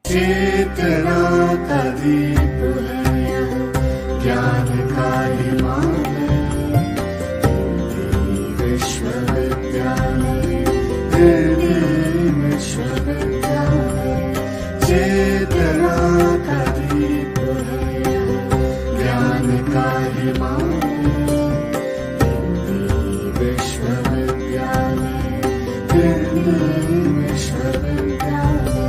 चेतना का दीप है यह, ज्ञान का हिमालय, विश्वविद्यालय, विश्वविद्यालय। चेतना का दीप है यह, ज्ञान का हिमालय, विश्वविद्यालय, विश्वविद्यालय।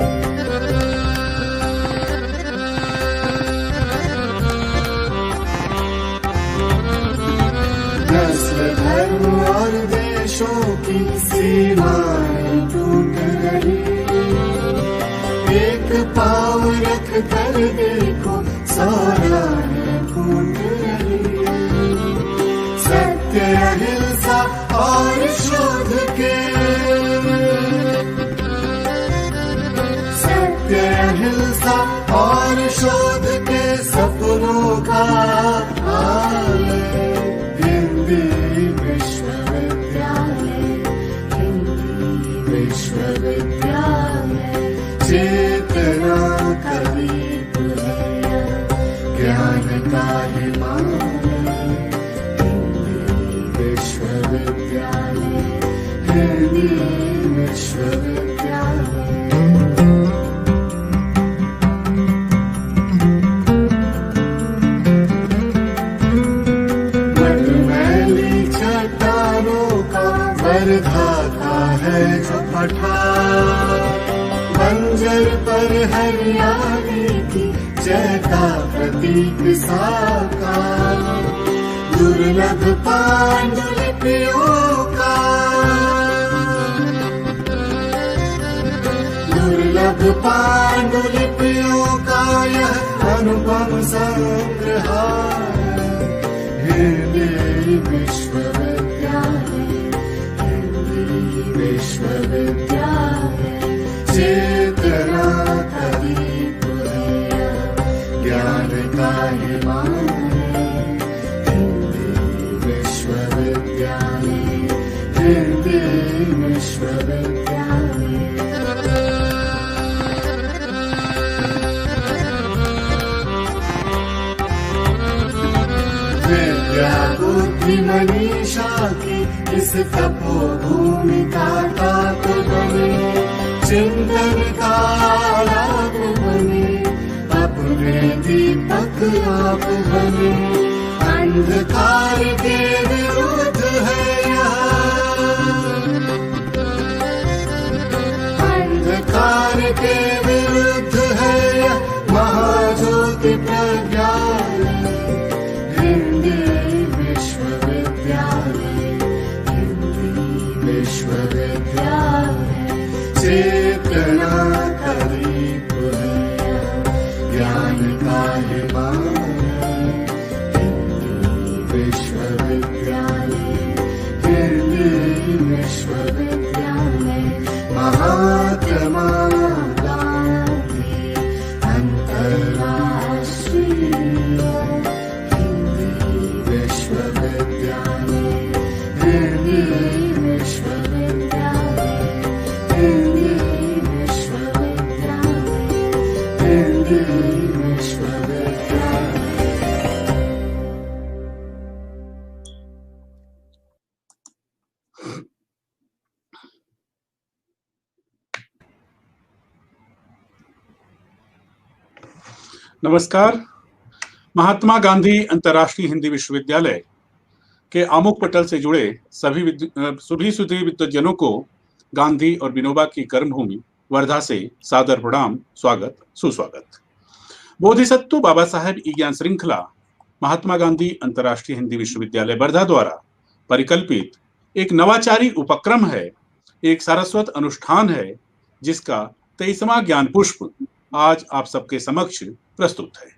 धर्म और देशों की सीमाएं टूट रही, एक पाँव रख कर देखो सौराहें फूट रही। सत्य अहिंसा और शोध के, सत्य अहिंसा और शोध के सपनों का विश्वविद्यालय। चेतना का दीप है यह, ज्ञान का हिमालय, विश्वविद्यालय, विश्वविद्यालय। मतमैली चट्टानों का वर्धाता है जो पठार, बंजर पर हरियाली की जय का प्रतीक साकार। दुर्लभ पांडुलिपियों का, दुर्लभ पांडुलिपियों का यह अनुपम संग्रहार। विश्वविद्यालय, विश्वविद्यालय। चेतना का दीप है यह, ज्ञान का हिमालय, विश्वविद्यालय, विश्वविद्यालय। विद्या बुद्धि मनीषा की इस तपोभूमि का ताप बने, चिंतन का आलाप बने, अपने दीपक आप बने। अंधकार के विरुद्ध है यह, अंधकार के विरुद्ध है यह महाज्योति प्रज्ञालय। विश्वविद्यालय, विश्वविद्यालय। चेतना का दीप है यह, ज्ञान का हिमालय, विश्वविद्यालय, विश्वविद्यालय। महात्मा गांधी अंतर्राष्ट्रीय विश्वविद्यालय, विश्वविद्यालय, विश्वविद्यालय। नमस्कार। महात्मा गांधी अंतर्राष्ट्रीय हिंदी विश्वविद्यालय के आमुख पटल से जुड़े सभी सुधी विद्वजनों को गांधी और विनोबा की कर्मभूमि वर्धा से सादर प्रणाम, स्वागत, सुस्वागत। बोधिसत्व बाबा साहेब ई ज्ञान श्रृंखला महात्मा गांधी अंतर्राष्ट्रीय हिंदी विश्वविद्यालय वर्धा द्वारा परिकल्पित एक नवाचारी उपक्रम है, एक सारस्वत अनुष्ठान है, जिसका 23वां ज्ञान पुष्प आज आप सबके समक्ष प्रस्तुत है।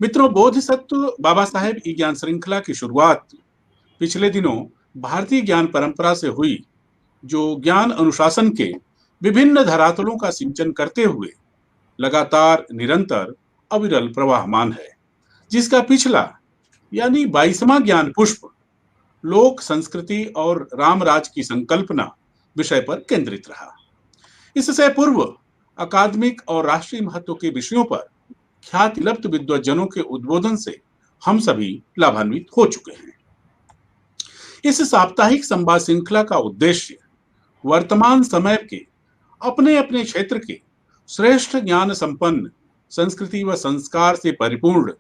मित्रों, बोधिसत्व बाबा साहेब ई ज्ञान श्रृंखला की शुरुआत पिछले दिनों भारतीय ज्ञान परंपरा से हुई, जो ज्ञान अनुशासन के विभिन्न धरातलों का सिंचन करते हुए लगातार, निरंतर, अविरल प्रवाहमान है, जिसका पिछला यानी 22वां ज्ञान पुष्प लोक संस्कृति और रामराज की संकल्पना विषय पर केंद्रित रहा। इससे पूर्व अकादमिक और राष्ट्रीय महत्व के विषयों पर ख्याति लब्ध विद्वज्जनों के उद्बोधन से हम सभी लाभान्वित हो चुके हैं। इस साप्ताहिक संवाद श्रृंखला का उद्देश्य वर्तमान समय के अपने अपने क्षेत्र के श्रेष्ठ ज्ञान संपन्न, संस्कृति व संस्कार से परिपूर्ण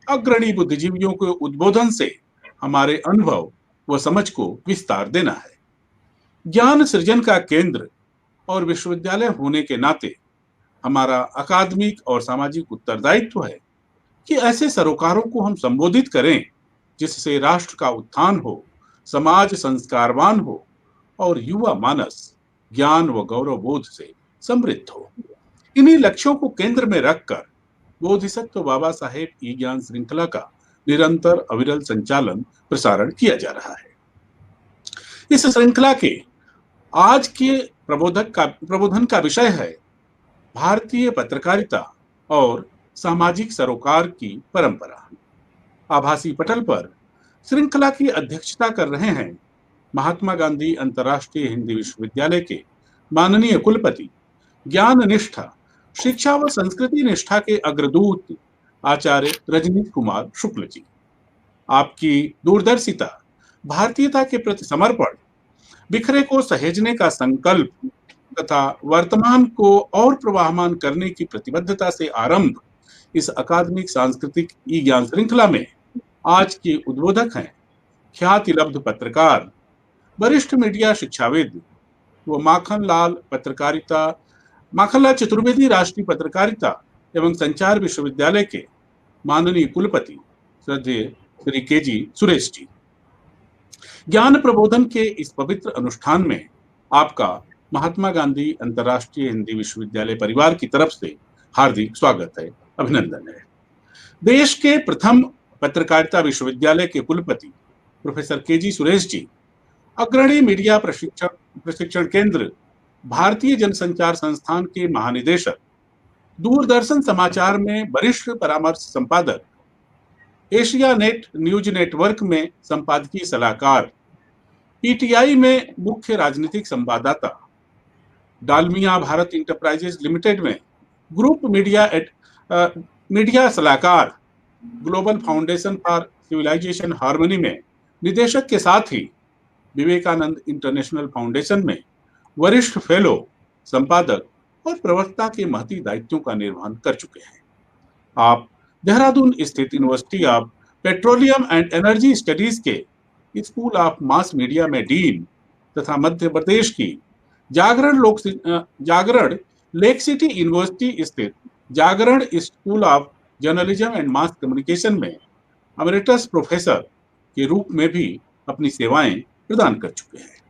अग्रणी बुद्धिजीवियों के उद्बोधन से हमारे अनुभव व समझ को विस्तार देना है। ज्ञान सृजन का केंद्र और विश्वविद्यालय होने के नाते हमारा अकादमिक और सामाजिक उत्तरदायित्व है कि ऐसे सरोकारों को हम संबोधित करें जिससे राष्ट्र का उत्थान हो, समाज संस्कारवान हो और युवा मानस ज्ञान व गौरव बोध से समृद्ध हो। इन्हीं लक्ष्यों को केंद्र में रखकर बोधिसत्व बाबा साहेब ई ज्ञान श्रृंखला का निरंतर अविरल संचालन प्रसारण किया जा रहा है। इस श्रृंखला के आज के प्रबोधन का विषय है भारतीय पत्रकारिता और सामाजिक सरोकार की परंपरा। आभासी पटल पर श्रृंखला की अध्यक्षता कर रहे हैं महात्मा गांधी अंतर्राष्ट्रीय हिंदी विश्वविद्यालय के माननीय कुलपति, ज्ञान निष्ठा, शिक्षा व संस्कृति निष्ठा के अग्रदूत आचार्य रजनीश कुमार शुक्ल जी। आपकी दूरदर्शिता, भारतीयता के प्रति समर्पण, बिखरे को सहेजने का संकल्प तथा वर्तमान को और प्रवाहमान करने की प्रतिबद्धता से आरंभ इस अकादमिक सांस्कृतिक ई ज्ञान श्रृंखला में आज के उद्बोधक हैं ख्याति लब्ध पत्रकार, वरिष्ठ मीडिया शिक्षाविद व माखनलाल चतुर्वेदी राष्ट्रीय पत्रकारिता एवं संचार विश्वविद्यालय के माननीय कुलपति श्रद्धेय श्री के.जी. सुरेश जी। ज्ञान प्रबोधन के इस पवित्र अनुष्ठान में आपका महात्मा गांधी अंतर्राष्ट्रीय हिंदी विश्वविद्यालय परिवार की तरफ से हार्दिक स्वागत है, अभिनंदन है। देश के प्रथम पत्रकारिता विश्वविद्यालय के कुलपति प्रोफेसर के.जी. सुरेश जी, अग्रणी मीडिया प्रशिक्षण केंद्र भारतीय जनसंचार संस्थान के महानिदेशक, दूरदर्शन समाचार में वरिष्ठ परामर्श संपादक, एशिया नेट न्यूज नेटवर्क में संपादकीय सलाहकार, पीटीआई में मुख्य राजनीतिक संवाददाता, डालमिया भारत इंटरप्राइजेज लिमिटेड में ग्रुप मीडिया सलाहकार, global foundation for civilization harmony में निदेशक के साथ ही विवेकानंद इंटरनेशनल फाउंडेशन में वरिष्ठ फेलो, संपादक और प्रवक्ता के महती दायित्वों का निर्वहन कर चुके हैं। आप देहरादून स्थित university of petroleum and energy studies के स्कूल ऑफ मास मीडिया में डीन तथा मध्य प्रदेश की जागरण लेक सिटी यूनिवर्सिटी स्थित Jagran school of journalism and mass communication में अमेरिटस प्रोफेसर के रूप में भी अपनी सेवाएं प्रदान कर चुके हैं।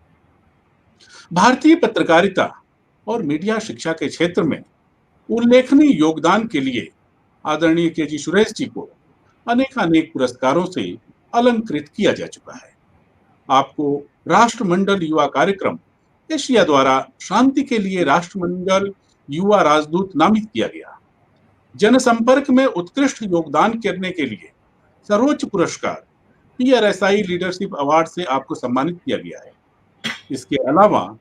भारतीय पत्रकारिता और मीडिया शिक्षा के क्षेत्र में उल्लेखनीय योगदान के लिए आदरणीय के.जी. सुरेश जी को अनेक पुरस्कारों से अलंकृत किया जा चुका है। आपको राष्ट्रमंडल युवा कार्यक्रम एशिया द्वारा शांति के लिए राष्ट्रमंडल युवा राजदूत नामित किया गया। जनसंपर्क में उत्कृष्ट योगदान करने के लिए सर्वोच्च पुरस्कार PRSI लीडरशिप अवार्ड से आपको सम्मानित किया गया है। इसके अलावा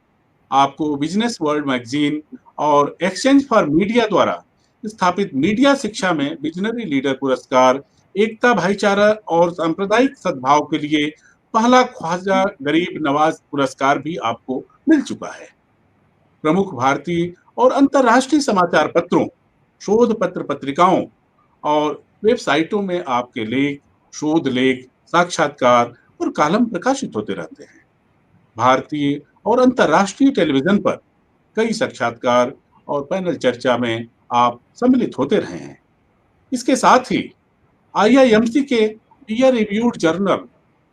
आपको बिजनेस वर्ल्ड मैगजीन और एक्सचेंज फॉर मीडिया द्वारा स्थापित मीडिया शिक्षा में विजनरी लीडर पुरस्कार, एकता, भाईचारा और सांप्रदायिक सद्भाव के लिए पहला ख्वाजा गरीब नवाज पुरस्कार भी आपको मिल चुका है। प्रमुख भारतीय और अंतर्राष्ट्रीय समाचार पत्रों, शोध पत्र पत्रिकाओं और वेबसाइटों में आपके लेख, शोध लेख, साक्षात्कार और कॉलम प्रकाशित होते रहते हैं। भारतीय और अंतर्राष्ट्रीय टेलीविजन पर कई साक्षात्कार और पैनल चर्चा में आप सम्मिलित होते रहे हैं। इसके साथ ही IIMC के पीयर रिव्यूड जर्नल,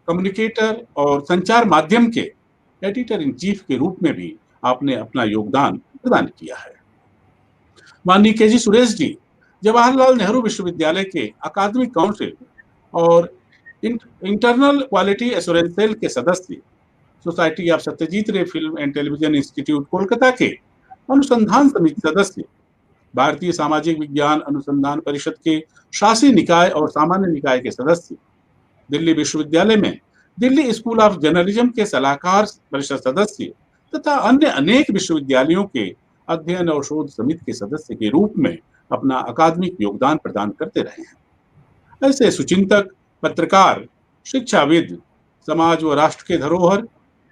कम्युनिकेटर और संचार माध्यम के एडिटर इन चीफ के रूप में भी आपने अपना योगदान प्रदान किया है। माननीय के.जी. सुरेश जी जवाहरलाल नेहरू विश्वविद्यालय के अकादमिक काउंसिल और इंटरनल क्वालिटी एश्योरेंस सेल के सदस्य, सोसाइटी ऑफ सत्यजीत रे film and television institute Kolkata के अनुसंधान समिति सदस्य, भारतीय सामाजिक विज्ञान अनुसंधान परिषद के शासी निकाय और सामान्य निकाय के सदस्य, दिल्ली विश्वविद्यालय में दिल्ली स्कूल ऑफ जर्नलिज्म के सलाहकार परिषद सदस्य तथा अन्य अनेक विश्वविद्यालयों के अध्ययन और शोध समिति के सदस्य के रूप में अपना अकादमिक योगदान प्रदान करते रहे हैं। ऐसे सुचिंतक, पत्रकार, शिक्षाविद, समाज व राष्ट्र के धरोहर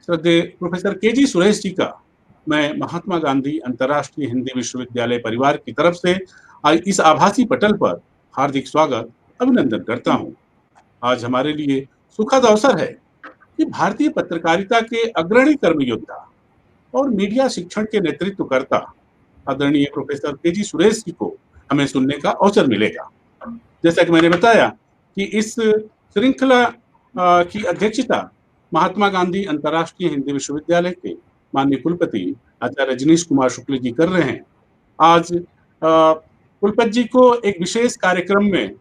श्रद्धेय प्रोफेसर केजी सुरेश जी का मैं महात्मा गांधी अंतर्राष्ट्रीय हिंदी विश्वविद्यालय परिवार की तरफ से इस आभासी पटल पर हार्दिक स्वागत, अभिनंदन करता हूं। आज हमारे लिए सुखद अवसर है कि भारतीय पत्रकारिता के अग्रणी कर्मयोद्धा और मीडिया शिक्षण के नेतृत्वकर्ता आदरणीय प्रोफेसर केजी सुरेश जी को हमें सुनने का अवसर मिलेगा। जैसा कि मैंने बताया कि इस श्रृंखला की अध्यक्षता महात्मा गांधी अंतर्राष्ट्रीय हिंदी विश्वविद्यालय के माननीय कुलपति आचार्य रजनीश कुमार शुक्ल जी कर रहे हैं। आज कुलपति जी को एक विशेष कार्यक्रम में,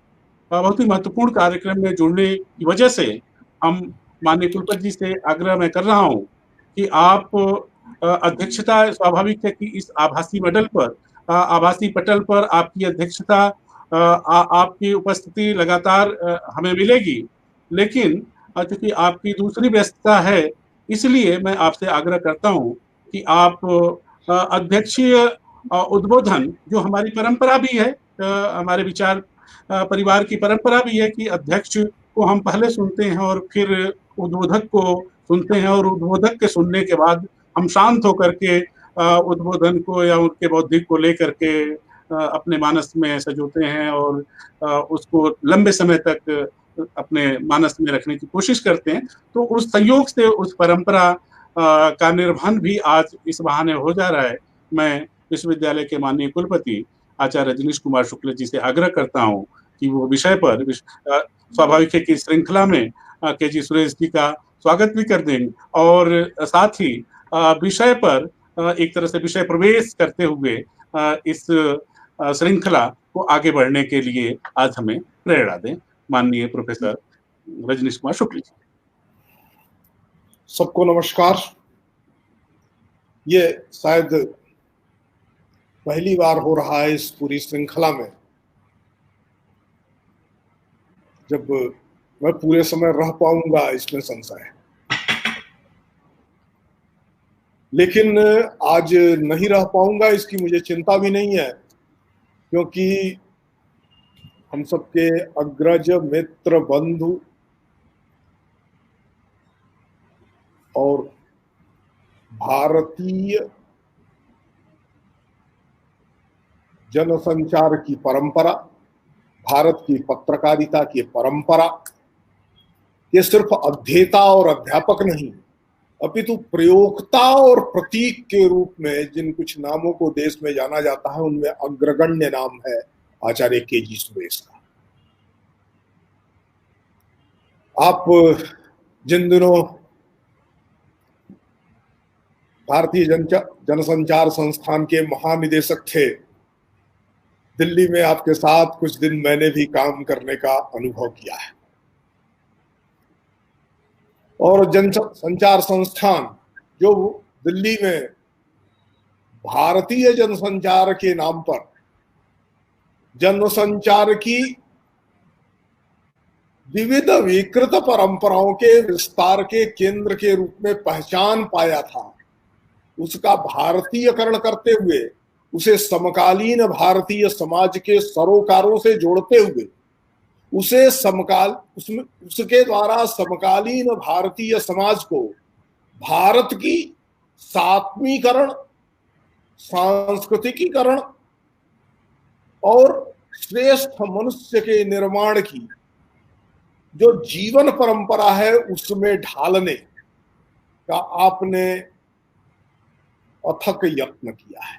बहुत ही महत्वपूर्ण कार्यक्रम में जुड़ने की वजह से हम माननीय कुलपति जी से आग्रह मैं कर रहा हूं कि आप अध्यक्षता, स्वाभाविक है कि इस आभासी पटल पर आपकी अध्यक्षता, आपकी उपस्थिति लगातार हमें मिलेगी, लेकिन चूंकि आपकी दूसरी व्यस्तता है, इसलिए मैं आपसे आग्रह करता हूं कि आप अध्यक्षीय उद्बोधन, जो हमारी परंपरा भी है, हमारे विचार परिवार की परंपरा भी है कि अध्यक्ष को हम पहले सुनते हैं और फिर उद्बोधक को सुनते हैं, और उद्बोधक के सुनने के बाद हम शांत होकर के उद्बोधन को या उनके बौद्धिक को लेकर के अपने मानस में सजोते हैं और उसको लंबे समय तक अपने मानस में रखने की कोशिश करते हैं। तो उस संयोग से उस परंपरा का निर्वहन भी आज इस बहाने हो जा रहा है। मैं विश्वविद्यालय के माननीय कुलपति आचार्य रजनीश कुमार शुक्ल जी से आग्रह करता हूं कि वो विषय पर, स्वाभाविक है कि श्रृंखला में केजी सुरेश जी का स्वागत भी कर देंगे और साथ ही विषय पर एक तरह से विषय प्रवेश करते हुए इस श्रृंखला को आगे बढ़ने के लिए आज हमें प्रेरणा दें। माननीय प्रोफेसर रजनीश कुमार शुक्ल जी। सबको नमस्कार। ये शायद पहली बार हो रहा है इस पूरी श्रृंखला में जब मैं पूरे समय रह पाऊंगा, इसमें संशय है, लेकिन आज नहीं रह पाऊंगा इसकी मुझे चिंता भी नहीं है, क्योंकि हम सबके अग्रज, मित्र, बंधु और भारतीय जनसंचार की परंपरा, भारत की पत्रकारिता की परंपरा, ये सिर्फ अध्येता और अध्यापक नहीं, अपितु प्रयोक्ता और प्रतीक के रूप में जिन कुछ नामों को देश में जाना जाता है, उनमें अग्रगण्य नाम है आचार्य केजी सुरेश का। आप जिन दिनों भारतीय जनसंचार संस्थान के महानिदेशक थे, दिल्ली में आपके साथ कुछ दिन मैंने भी काम करने का अनुभव किया है, और जनसंचार संस्थान जो दिल्ली में भारतीय जनसंचार के नाम पर जनसंचार की विविध विकृत परंपराओं के विस्तार के केंद्र के रूप में पहचान पाया था, उसका भारतीयकरण करते हुए उसे समकालीन भारतीय समाज के सरोकारों से जोड़ते हुए उसे उसके द्वारा समकालीन भारतीय समाज को भारत की सात्वीकरण, सांस्कृतिकीकरण और श्रेष्ठ मनुष्य के निर्माण की जो जीवन परंपरा है उसमें ढालने का आपने अथक यत्न किया है,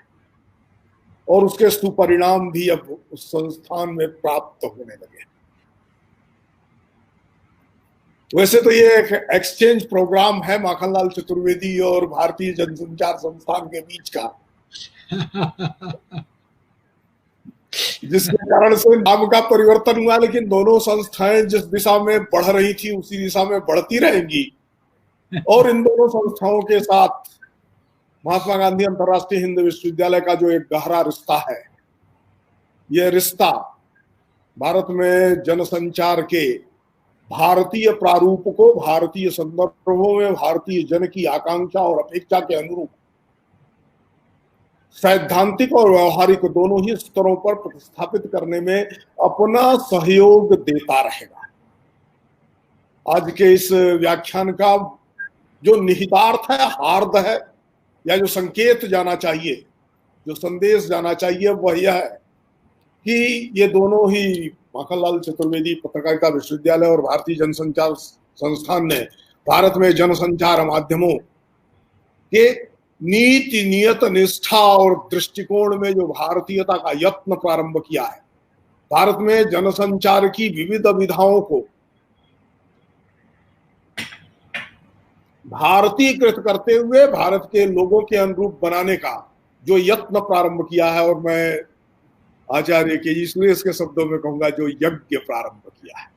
और उसके सुपरिणाम भी अब उस संस्थान में प्राप्त होने लगे। वैसे तो ये एक एक्सचेंज प्रोग्राम है माखनलाल चतुर्वेदी और भारतीय जनसंचार संस्थान के बीच का, जिसके कारण से नाम का परिवर्तन हुआ, लेकिन दोनों संस्थाएं जिस दिशा में बढ़ रही थी उसी दिशा में बढ़ती रहेंगी। और इन दोनों संस्थाओं के साथ महात्मा गांधी अंतर्राष्ट्रीय हिंदी विश्वविद्यालय का जो एक गहरा रिश्ता है, यह रिश्ता भारत में जनसंचार के भारतीय प्रारूप को भारतीय संदर्भों में भारतीय जन की आकांक्षा और अपेक्षा के अनुरूप सैद्धांतिक और व्यवहारिक दोनों ही स्तरों पर प्रतिस्थापित करने में अपना सहयोग देता रहेगा। आज के इस व्याख्यान का जो निहितार्थ है, हार्द है, या जो संकेत जाना चाहिए, जो संदेश जाना चाहिए, वह यह है कि ये दोनों ही माखनलाल चतुर्वेदी पत्रकारिता विश्वविद्यालय और भारतीय जनसंचार संस्थान ने भारत में जनसंचार माध्यमों के नीति, नियत, निष्ठा और दृष्टिकोण में जो भारतीयता का यत्न प्रारंभ किया है, भारत में जनसंचार की विविध विधाओं को भारतीयकृत करते हुए भारत के लोगों के अनुरूप बनाने का जो यत्न प्रारंभ किया है, और मैं आचार्य के जी सुरेश के शब्दों में कहूंगा जो यज्ञ प्रारंभ किया है,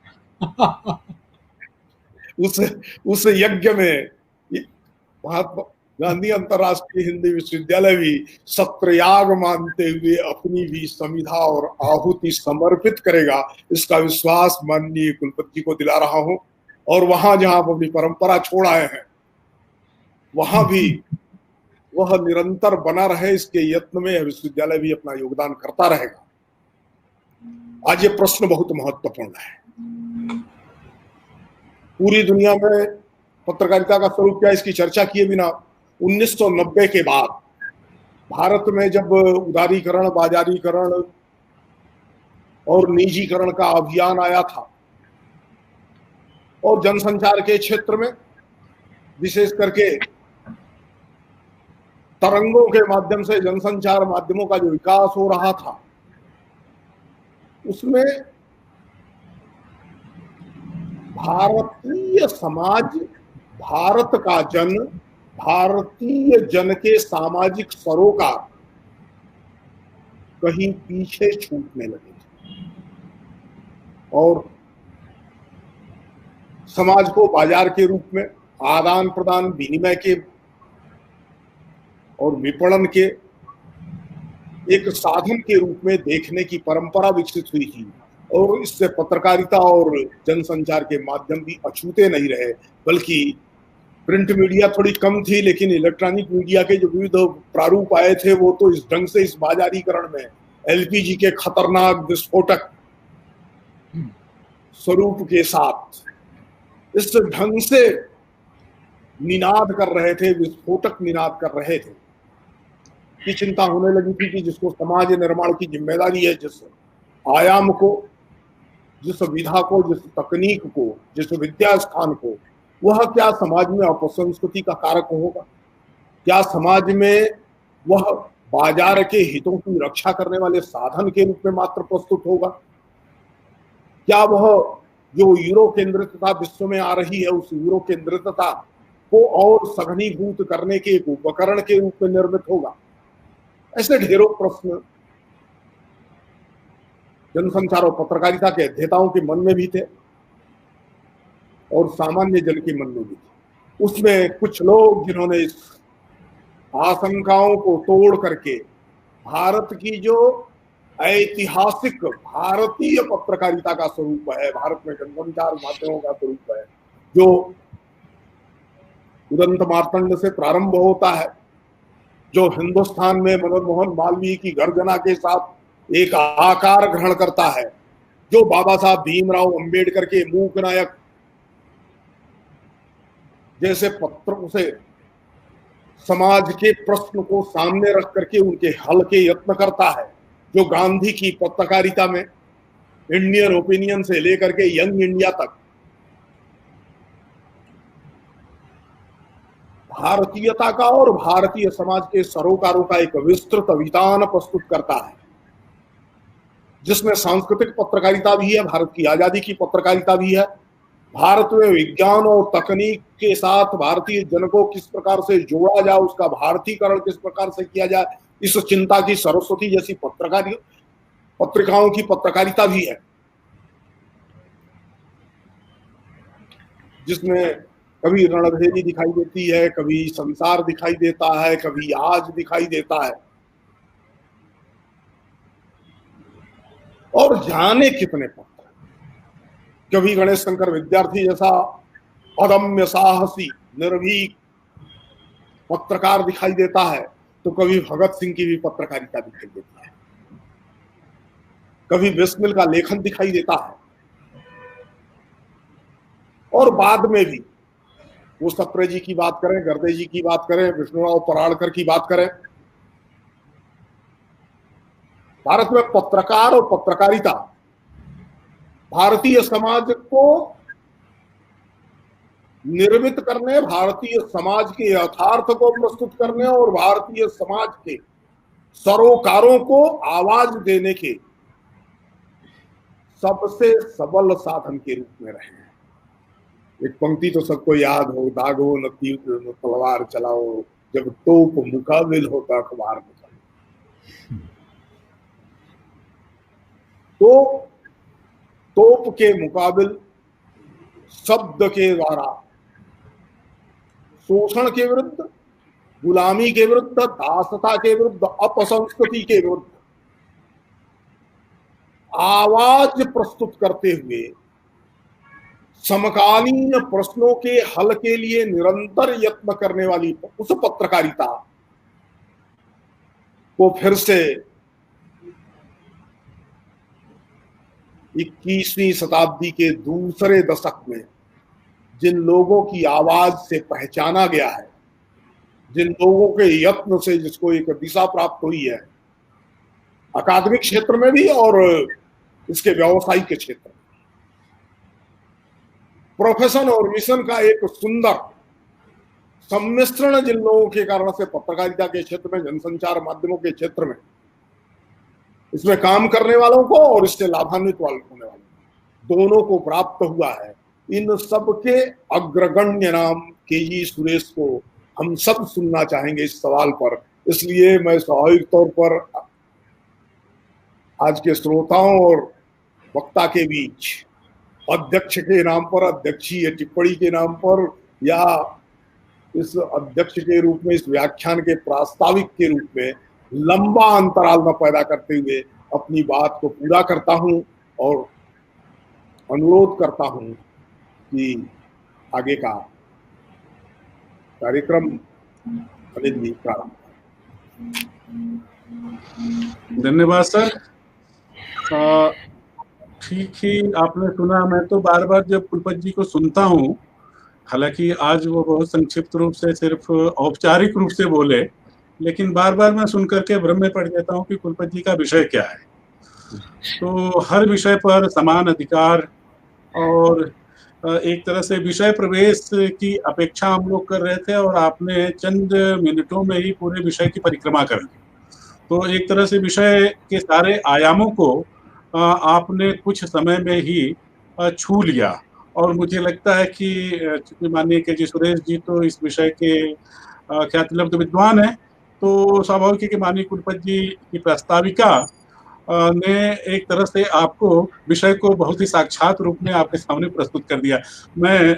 उस यज्ञ में महात्मा गांधी अंतर्राष्ट्रीय हिंदी विश्वविद्यालय भी सत्रयाग मानते हुए अपनी भी समिधा और आहुति समर्पित करेगा, इसका विश्वास माननीय कुलपति जी को दिला रहा हूं। और वहां जहां अपनी परंपरा छोड़ आए हैं, वहां भी वह निरंतर बना रहे, इसके यत्न में विश्वविद्यालय भी अपना योगदान करता रहेगा। आज ये प्रश्न बहुत महत्वपूर्ण है। पूरी दुनिया में पत्रकारिता का स्वरूप क्या, इसकी चर्चा किए बिना 1990 के बाद भारत में जब उदारीकरण, बाजारीकरण और निजीकरण का अभियान आया था, और जनसंचार के क्षेत्र में विशेष करके तरंगों के माध्यम से जनसंचार माध्यमों का जो विकास हो रहा था, उसमें भारतीय समाज, भारत का जन, भारतीय जन के सामाजिक सरोकार कहीं पीछे छूटने लगे थे, और समाज को बाजार के रूप में आदान प्रदान, विनिमय के और विपणन के एक साधन के रूप में देखने की परंपरा विकसित हुई थी। और इससे पत्रकारिता और जनसंचार के माध्यम भी अछूते नहीं रहे, बल्कि प्रिंट मीडिया थोड़ी कम थी, लेकिन इलेक्ट्रॉनिक मीडिया के जो विविध प्रारूप आए थे, वो तो इस ढंग से इस बाजारीकरण में एलपीजी के खतरनाक विस्फोटक स्वरूप के साथ इस ढंग से निनाद कर रहे थे, विस्फोटक निनाद कर रहे थे कि चिंता होने लगी थी कि जिसको समाज निर्माण की जिम्मेदारी है, जिस आयाम को, जिस विधा को, जिस तकनीक को, जिस विद्या स्थान को, वह क्या समाज में अपसंस्कृति का कारक होगा? क्या समाज में वह बाजार के हितों की रक्षा करने वाले साधन के रूप में मात्र प्रस्तुत होगा? क्या वह जो यूरो केंद्रितता विश्व में आ रही है, उस यूरो केंद्रितता को और सघनीभूत करने के एक उपकरण के रूप में निर्मित होगा? ऐसे ढेरों प्रश्न जनसंचार और पत्रकारिता के अध्येताओं के मन में भी थे और सामान्य जन के मन में भी थे। उसमें कुछ लोग जिन्होंने इस आशंकाओं को तोड़ करके भारत की जो ऐतिहासिक भारतीय पत्रकारिता का स्वरूप है, भारत में जनसंचार माध्यमों का स्वरूप है, जो उदंत मार्तंड से प्रारंभ होता है, जो हिंदुस्तान में मनमोहन मालवीय की गर्जना के साथ एक आकार ग्रहण करता है, जो बाबा साहब भीमराव अंबेडकर के मूक नायक जैसे पत्रों से समाज के प्रश्न को सामने रख करके उनके हल के यत्न करता है, जो गांधी की पत्रकारिता में इंडियन ओपिनियन से लेकर के यंग इंडिया तक भारतीयता का और भारतीय समाज के सरोकारों का एक विस्तृत वितान प्रस्तुत करता है, जिसमें सांस्कृतिक पत्रकारिता भी है, भारत की आजादी की पत्रकारिता भी है, भारत में विज्ञान और तकनीक के साथ भारतीय जन को किस प्रकार से जोड़ा जाए, उसका भारतीकरण किस प्रकार से किया जाए, इस चिंता की सरस्वती जैसी पत्रिकाओं की पत्रकारिता भी है, जिसमें कभी रणभेरी दिखाई देती है, कभी संसार दिखाई देता है, कभी आज दिखाई देता है, और जाने कितने पत्र। कभी गणेश शंकर विद्यार्थी जैसा अदम्य साहसी निर्भीक पत्रकार दिखाई देता है, तो कभी भगत सिंह की भी पत्रकारिता दिखाई देती है, कभी बिस्मिल का लेखन दिखाई देता है, और बाद में भी वो सप्रे जी की बात करें, गर्दे जी की बात करें, विष्णुराव पराड़कर की बात करें, भारत में पत्रकार और पत्रकारिता भारतीय समाज को निर्मित करने, भारतीय समाज के यथार्थ को प्रस्तुत करने और भारतीय समाज के सरोकारों को आवाज देने के सबसे सबल साधन के रूप में रहे हैं। एक पंक्ति तो सबको याद हो, दागो न तीर न तलवार चलाओ, जब तोप मुकाबिल होता अखबार में चलाओ। तो तोप के मुकाबिल शब्द के द्वारा शोषण के विरुद्ध, गुलामी के विरुद्ध, दासता के विरुद्ध, अपसंस्कृति के विरुद्ध आवाज प्रस्तुत करते हुए समकालीन प्रश्नों के हल के लिए निरंतर यत्न करने वाली उस पत्रकारिता को फिर से 21वीं शताब्दी के दूसरे दशक में जिन लोगों की आवाज से पहचाना गया है, जिन लोगों के यत्न से जिसको एक दिशा प्राप्त हुई है, अकादमिक क्षेत्र में भी और इसके व्यावसायिक के क्षेत्र में, प्रोफेशन और मिशन का एक सुंदर सम्मिश्रण जिन लोगों के कारण से पत्रकारिता के क्षेत्र में, जनसंचार माध्यमों के क्षेत्र में, इसमें काम करने वालों को और इससे लाभान्वित होने वालों दोनों को प्राप्त हुआ है, इन सब के अग्रगण्य नाम केजी सुरेश को हम सब सुनना चाहेंगे इस सवाल पर। इसलिए मैं स्वाभाविक तौर पर आज के श्रोताओं और वक्ता के बीच अध्यक्ष के नाम पर, अध्यक्षीय टिप्पणी के नाम पर, या इस अध्यक्ष के रूप में, इस व्याख्यान के प्रास्ताविक के रूप में लंबा अंतराल न पैदा करते हुए अपनी बात को पूरा करता हूं और अनुरोध करता हूं कि आगे का कार्यक्रम अनिल जी प्रारंभ। धन्यवाद सर। ठीक ही आपने सुना। मैं तो बार बार जब कुलपति जी को सुनता हूँ, हालांकि आज वो बहुत संक्षिप्त रूप से सिर्फ औपचारिक रूप से बोले, लेकिन बार बार मैं सुन करके भ्रम में पड़ जाता हूँ कि कुलपति जी का विषय क्या है। तो हर विषय पर समान अधिकार और एक तरह से विषय प्रवेश की अपेक्षा हम लोग कर रहे थे, और आपने चंद मिनटों में ही पूरे विषय की परिक्रमा कर ली। तो एक तरह से विषय के सारे आयामों को आपने कुछ समय में ही छू लिया, और मुझे लगता है कि माननीय केजी सुरेश जी तो इस विषय के ख्यातिलब्ध विद्वान हैं, तो स्वाभाविक है कि माननीय कुलपति जी की प्रस्ताविका ने एक तरह से आपको विषय को बहुत ही साक्षात रूप में आपके सामने प्रस्तुत कर दिया। मैं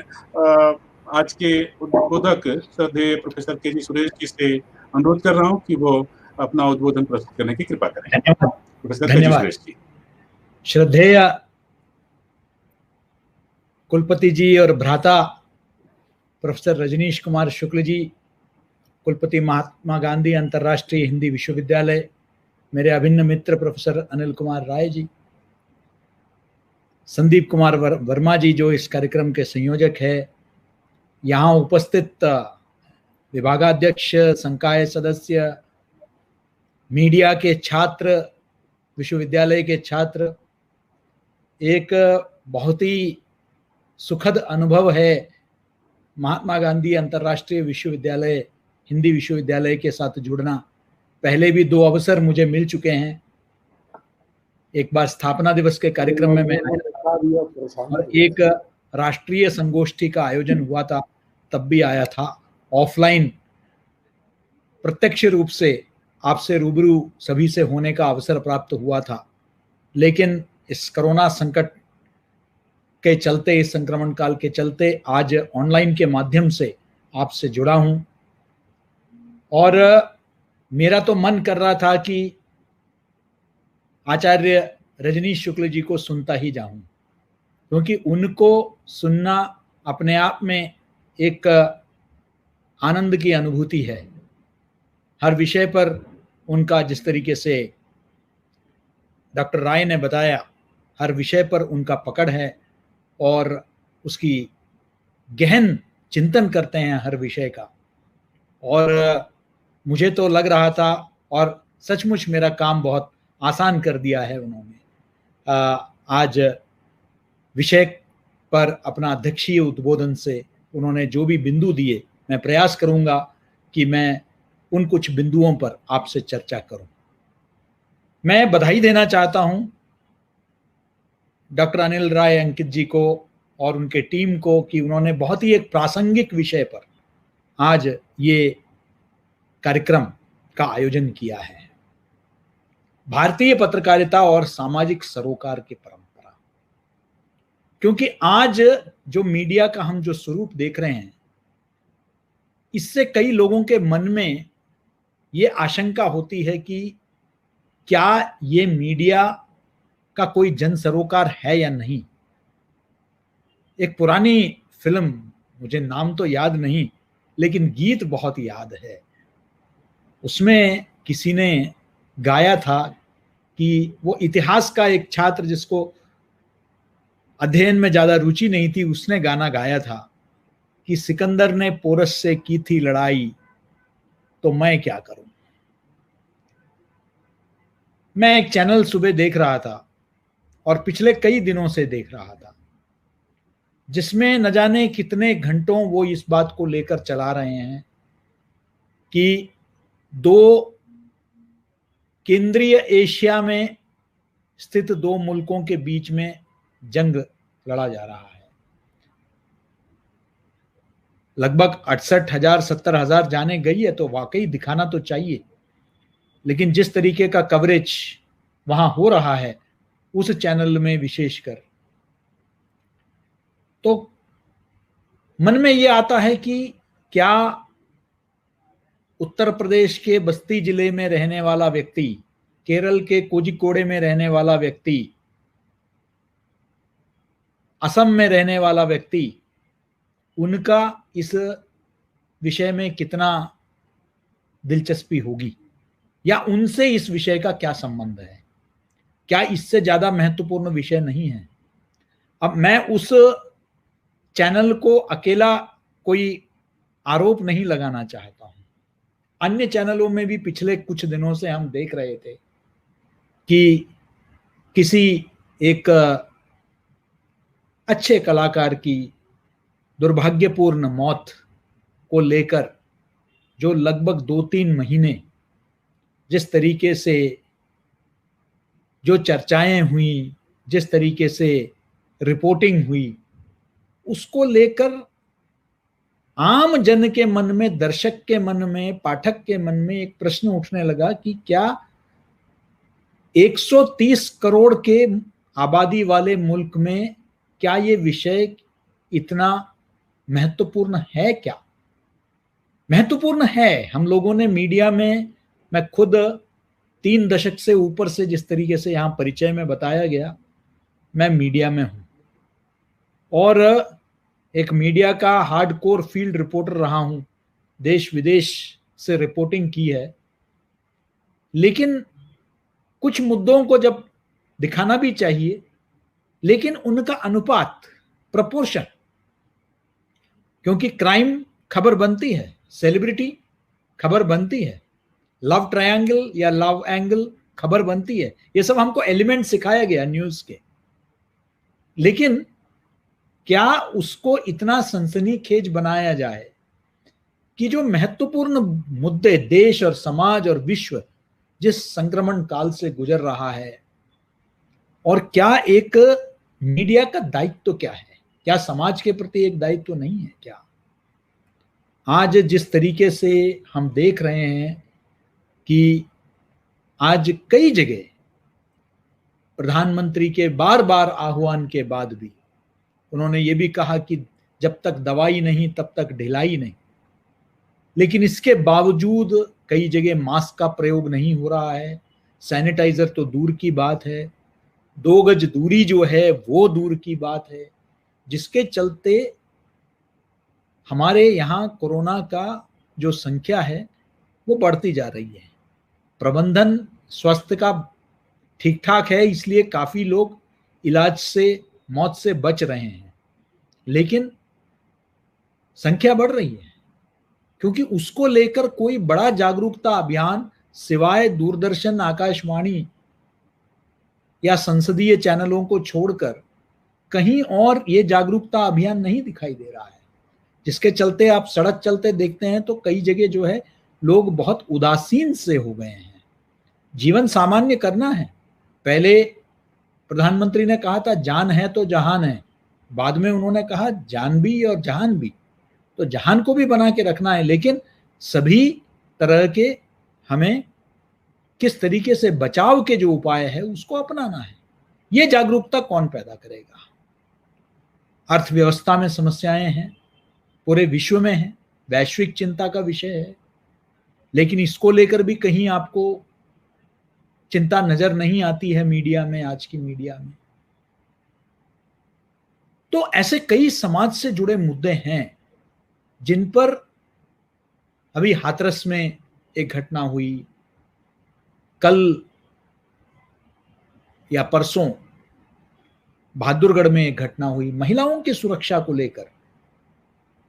आज के उद्बोधक श्रद्धेय प्रोफेसर केजी सुरेश जी से अनुरोध कर रहा हूं कि वो अपना उद्बोधन प्रस्तुत करने की कृपा करें। Professor KG Suresh ji. श्रद्धेय कुलपति जी और भ्राता प्रोफेसर रजनीश कुमार शुक्ल जी, कुलपति महात्मा गांधी अंतर्राष्ट्रीय हिंदी विश्वविद्यालय, मेरे अभिन्न मित्र प्रोफेसर अनिल कुमार राय जी, संदीप कुमार वर्मा जी जो इस कार्यक्रम के संयोजक है, यहाँ उपस्थित विभागाध्यक्ष, संकाय सदस्य, मीडिया के छात्र, विश्वविद्यालय के छात्र, एक बहुत ही सुखद अनुभव है महात्मा गांधी अंतर्राष्ट्रीय विश्वविद्यालय, हिंदी विश्वविद्यालय के साथ जुड़ना। पहले भी 2 अवसर मुझे मिल चुके हैं। एक बार स्थापना दिवस के कार्यक्रम में मैं, और एक राष्ट्रीय संगोष्ठी का आयोजन हुआ था तब भी आया था। ऑफलाइन प्रत्यक्ष रूप से आपसे रूबरू सभी से होने का अवसर प्राप्त हुआ था, लेकिन इस कोरोना संकट के चलते, इस संक्रमण काल के चलते आज ऑनलाइन के माध्यम से आपसे जुड़ा हूं, और मेरा तो मन कर रहा था कि आचार्य रजनीश शुक्ल जी को सुनता ही जाऊं, क्योंकि उनको सुनना अपने आप में एक आनंद की अनुभूति है। हर विषय पर उनका, जिस तरीके से डॉक्टर राय ने बताया, हर विषय पर उनका पकड़ है और उसकी गहन चिंतन करते हैं हर विषय का। और मुझे तो लग रहा था, और सचमुच मेरा काम बहुत आसान कर दिया है उन्होंने। आज विषय पर अपना अध्यक्षीय उद्बोधन से उन्होंने जो भी बिंदु दिए, मैं प्रयास करूंगा कि मैं उन कुछ बिंदुओं पर आपसे चर्चा करूं। मैं बधाई देना चाहता हूं डॉक्टर अनिल राय अंकित जी को और उनके टीम को कि उन्होंने बहुत ही एक प्रासंगिक विषय पर आज ये कार्यक्रम का आयोजन किया है। भारतीय पत्रकारिता और सामाजिक सरोकार की परंपरा। क्योंकि आज जो मीडिया का हम जो स्वरूप देख रहे हैं, इससे कई लोगों के मन में ये आशंका होती है कि क्या ये मीडिया का कोई जन सरोकार है या नहीं। एक पुरानी फिल्म, मुझे नाम तो याद नहीं, लेकिन गीत बहुत याद है। उसमें किसी ने गाया था कि वो इतिहास का एक छात्र जिसको अध्ययन में ज्यादा रुचि नहीं थी, उसने गाना गाया था कि सिकंदर ने पोरस से की थी लड़ाई, तो मैं क्या करूं। मैं एक चैनल सुबह देख रहा था और पिछले कई दिनों से देख रहा था, जिसमें न जाने कितने घंटों वो इस बात को लेकर चला रहे हैं कि दो केंद्रीय एशिया में स्थित दो मुल्कों के बीच में जंग लड़ा जा रहा है। लगभग 68,000 70,000 जाने गई है, तो वाकई दिखाना तो चाहिए, लेकिन जिस तरीके का कवरेज वहां हो रहा है उस चैनल में विशेषकर, तो मन में यह आता है कि क्या उत्तर प्रदेश के बस्ती जिले में रहने वाला व्यक्ति, केरल के कोझिकोडे में रहने वाला व्यक्ति, असम में रहने वाला व्यक्ति, उनका इस विषय में कितना दिलचस्पी होगी, या उनसे इस विषय का क्या संबंध है, क्या इससे ज्यादा महत्वपूर्ण विषय नहीं है। अब मैं उस चैनल को अकेला कोई आरोप नहीं लगाना चाहता हूं। अन्य चैनलों में भी पिछले कुछ दिनों से हम देख रहे थे कि किसी एक अच्छे कलाकार की दुर्भाग्यपूर्ण मौत को लेकर जो लगभग 2-3 महीने जिस तरीके से जो चर्चाएं हुई, जिस तरीके से रिपोर्टिंग हुई, उसको लेकर आम जन के मन में, दर्शक के मन में, पाठक के मन में एक प्रश्न उठने लगा कि क्या 130 करोड़ के आबादी वाले मुल्क में क्या ये विषय इतना महत्वपूर्ण है। क्या महत्वपूर्ण है। हम लोगों ने मीडिया में, मैं खुद 3 दशक से ऊपर से जिस तरीके से यहां परिचय में बताया गया, मैं मीडिया में हूं और एक मीडिया का हार्डकोर फील्ड रिपोर्टर रहा हूं, देश विदेश से रिपोर्टिंग की है। लेकिन कुछ मुद्दों को जब दिखाना भी चाहिए, लेकिन उनका अनुपात, प्रपोर्शन, क्योंकि क्राइम खबर बनती है, सेलिब्रिटी खबर बनती है, लव ट्रायंगल या लव एंगल खबर बनती है, ये सब हमको एलिमेंट सिखाया गया न्यूज के। लेकिन क्या उसको इतना सनसनीखेज बनाया जाए कि जो महत्वपूर्ण मुद्दे देश और समाज और विश्व जिस संक्रमण काल से गुजर रहा है, और क्या एक मीडिया का दायित्व क्या है, क्या समाज के प्रति एक दायित्व नहीं है क्या। आज जिस तरीके से हम देख रहे हैं कि आज कई जगह प्रधानमंत्री के बार बार आह्वान के बाद भी उन्होंने ये भी कहा कि जब तक दवाई नहीं तब तक ढिलाई नहीं, लेकिन इसके बावजूद कई जगह मास्क का प्रयोग नहीं हो रहा है, सैनिटाइजर तो दूर की बात है, 2 गज दूरी जो है वो दूर की बात है, जिसके चलते हमारे यहाँ कोरोना का जो संख्या है वो बढ़ती जा रही है। प्रबंधन स्वास्थ्य का ठीक ठाक है, इसलिए काफी लोग इलाज से, मौत से बच रहे हैं, लेकिन संख्या बढ़ रही है क्योंकि उसको लेकर कोई बड़ा जागरूकता अभियान सिवाय दूरदर्शन, आकाशवाणी या संसदीय चैनलों को छोड़कर कहीं और ये जागरूकता अभियान नहीं दिखाई दे रहा है, जिसके चलते आप सड़क चलते देखते हैं तो कई जगह जो है लोग बहुत उदासीन से हो गए हैं। जीवन सामान्य करना है। पहले प्रधानमंत्री ने कहा था जान है तो जहान है, बाद में उन्होंने कहा जान भी और जहान भी, तो जहान को भी बना के रखना है, लेकिन सभी तरह के हमें किस तरीके से बचाव के जो उपाय है उसको अपनाना है। ये जागरूकता कौन पैदा करेगा? अर्थव्यवस्था में समस्याएं हैं, पूरे विश्व में है, वैश्विक चिंता का विषय है, लेकिन इसको लेकर भी कहीं आपको चिंता नजर नहीं आती है मीडिया में, आज की मीडिया में। तो ऐसे कई समाज से जुड़े मुद्दे हैं जिन पर अभी हाथरस में एक घटना हुई, कल या परसों बहादुरगढ़ में एक घटना हुई। महिलाओं की सुरक्षा को लेकर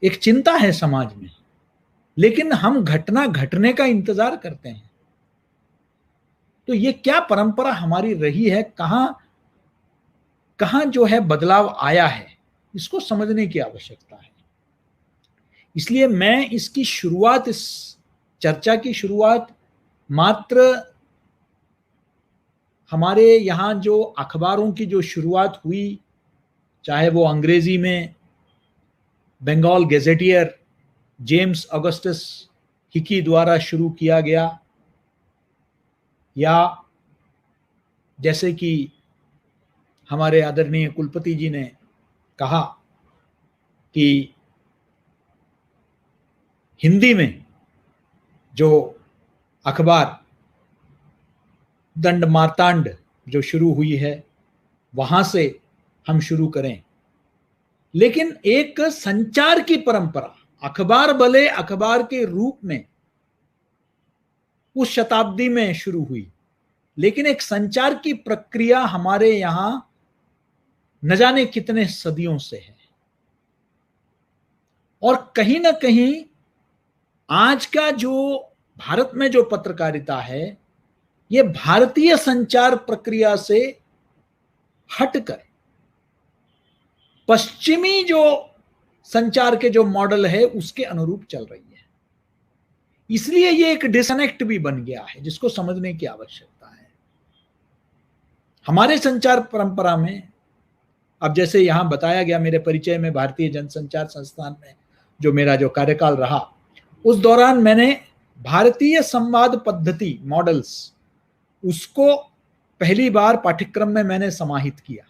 एक चिंता है समाज में, लेकिन हम घटना घटने का इंतजार करते हैं। तो ये क्या परंपरा हमारी रही है, कहां जो है बदलाव आया है, इसको समझने की आवश्यकता है। इसलिए मैं इसकी शुरुआत, इस चर्चा की शुरुआत मात्र हमारे यहाँ जो अखबारों की जो शुरुआत हुई, चाहे वो अंग्रेजी में Bengal gazetteer James Augustus Hicky द्वारा शुरू किया गया, या जैसे कि हमारे आदरणीय कुलपति जी ने कहा कि हिंदी में जो अखबार दंड मार्तांड जो शुरू हुई है वहां से हम शुरू करें। लेकिन एक संचार की परंपरा, अखबार भले अखबार के रूप में उस शताब्दी में शुरू हुई, लेकिन एक संचार की प्रक्रिया हमारे यहां न जाने कितने सदियों से है। और कहीं ना कहीं आज का जो भारत में जो पत्रकारिता है, ये भारतीय संचार प्रक्रिया से हटकर पश्चिमी जो संचार के जो मॉडल है उसके अनुरूप चल रही है। इसलिए ये एक डिसकनेक्ट भी बन गया है जिसको समझने की आवश्यकता है। हमारे संचार परंपरा में, अब जैसे यहां बताया गया मेरे परिचय में, भारतीय जनसंचार संस्थान में जो मेरा जो कार्यकाल रहा, उस दौरान मैंने भारतीय संवाद पद्धति मॉडल्स, उसको पहली बार पाठ्यक्रम में मैंने समाहित किया,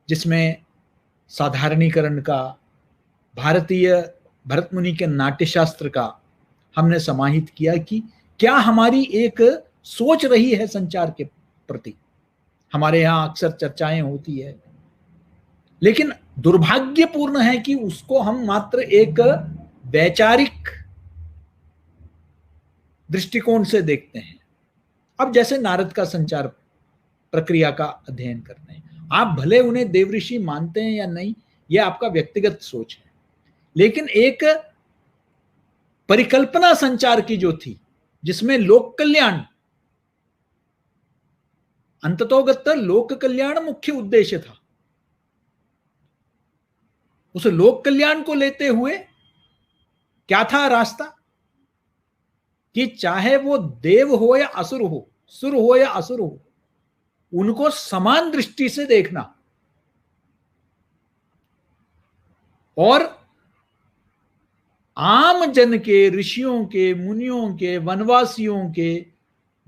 जिसमें साधारणीकरण का, भारतीय भरत मुनि के नाट्यशास्त्र का हमने समाहित किया कि क्या हमारी एक सोच रही है संचार के प्रति। हमारे यहाँ अक्सर चर्चाएं होती है, लेकिन दुर्भाग्यपूर्ण है कि उसको हम मात्र एक वैचारिक दृष्टिकोण से देखते हैं। अब जैसे नारद का संचार प्रक्रिया का अध्ययन करते हैं, आप भले उन्हें देवऋषि मानते हैं या नहीं, यह आपका व्यक्तिगत सोच है, लेकिन एक परिकल्पना संचार की जो थी, जिसमें लोक कल्याण, अंततोगत लोक कल्याण मुख्य उद्देश्य था, उस लोक कल्याण को लेते हुए क्या था रास्ता कि चाहे वो देव हो या असुर हो, सुर हो या असुर हो, उनको समान दृष्टि से देखना और आम जन के, ऋषियों के, मुनियों के, वनवासियों के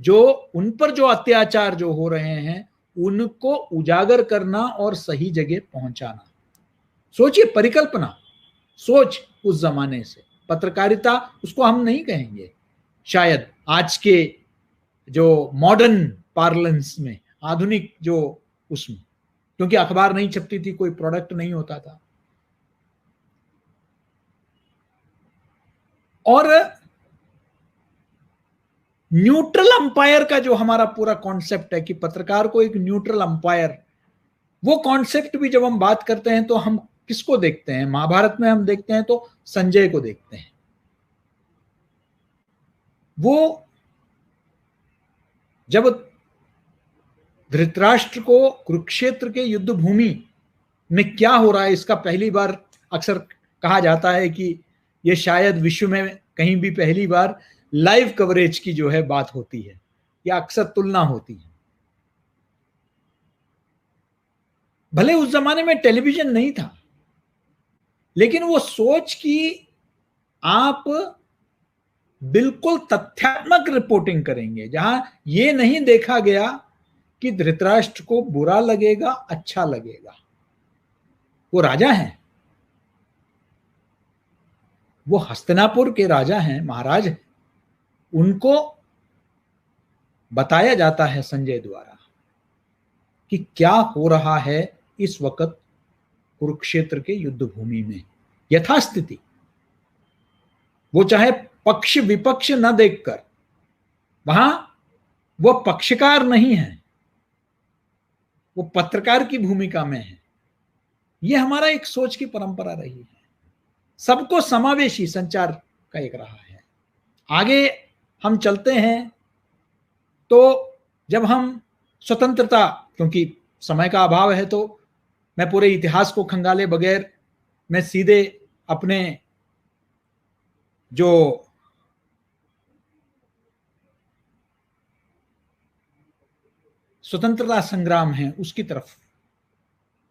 जो उन पर जो अत्याचार जो हो रहे हैं उनको उजागर करना और सही जगह पहुंचाना। सोचिए, परिकल्पना, सोच उस जमाने से। पत्रकारिता उसको हम नहीं कहेंगे शायद आज के जो मॉडर्न पार्लेंस में, आधुनिक जो उसमें, क्योंकि अखबार नहीं छपती थी, कोई प्रोडक्ट नहीं होता था। और न्यूट्रल अंपायर का जो हमारा पूरा कॉन्सेप्ट है कि पत्रकार को एक न्यूट्रल अंपायर, वो कॉन्सेप्ट भी जब हम बात करते हैं तो हम किसको देखते हैं? महाभारत में हम देखते हैं तो संजय को देखते हैं। वो जब धृतराष्ट्र को कुरुक्षेत्र के युद्ध भूमि में क्या हो रहा है इसका पहली बार अक्सर कहा जाता है कि यह शायद विश्व में कहीं भी पहली बार लाइव कवरेज की जो है बात होती है या अक्सर तुलना होती है। भले उस जमाने में टेलीविजन नहीं था, लेकिन वो सोच कि आप बिल्कुल तथ्यात्मक रिपोर्टिंग करेंगे, जहां ये नहीं देखा गया कि धृतराष्ट्र को बुरा लगेगा अच्छा लगेगा। वो राजा हैं, वो हस्तिनापुर के राजा हैं, महाराज हैं। उनको बताया जाता है संजय द्वारा कि क्या हो रहा है इस वक्त कुरुक्षेत्र के युद्ध भूमि में, यथास्थिति। वो चाहे पक्ष विपक्ष न देखकर, वहां वो पक्षकार नहीं है, वो पत्रकार की भूमिका में है। ये हमारा एक सोच की परंपरा रही है, सबको समावेशी संचार का एक रहा है। आगे हम चलते हैं तो जब हम स्वतंत्रता, क्योंकि समय का अभाव है तो मैं पूरे इतिहास को खंगाले बगैर मैं सीधे अपने जो स्वतंत्रता संग्राम है उसकी तरफ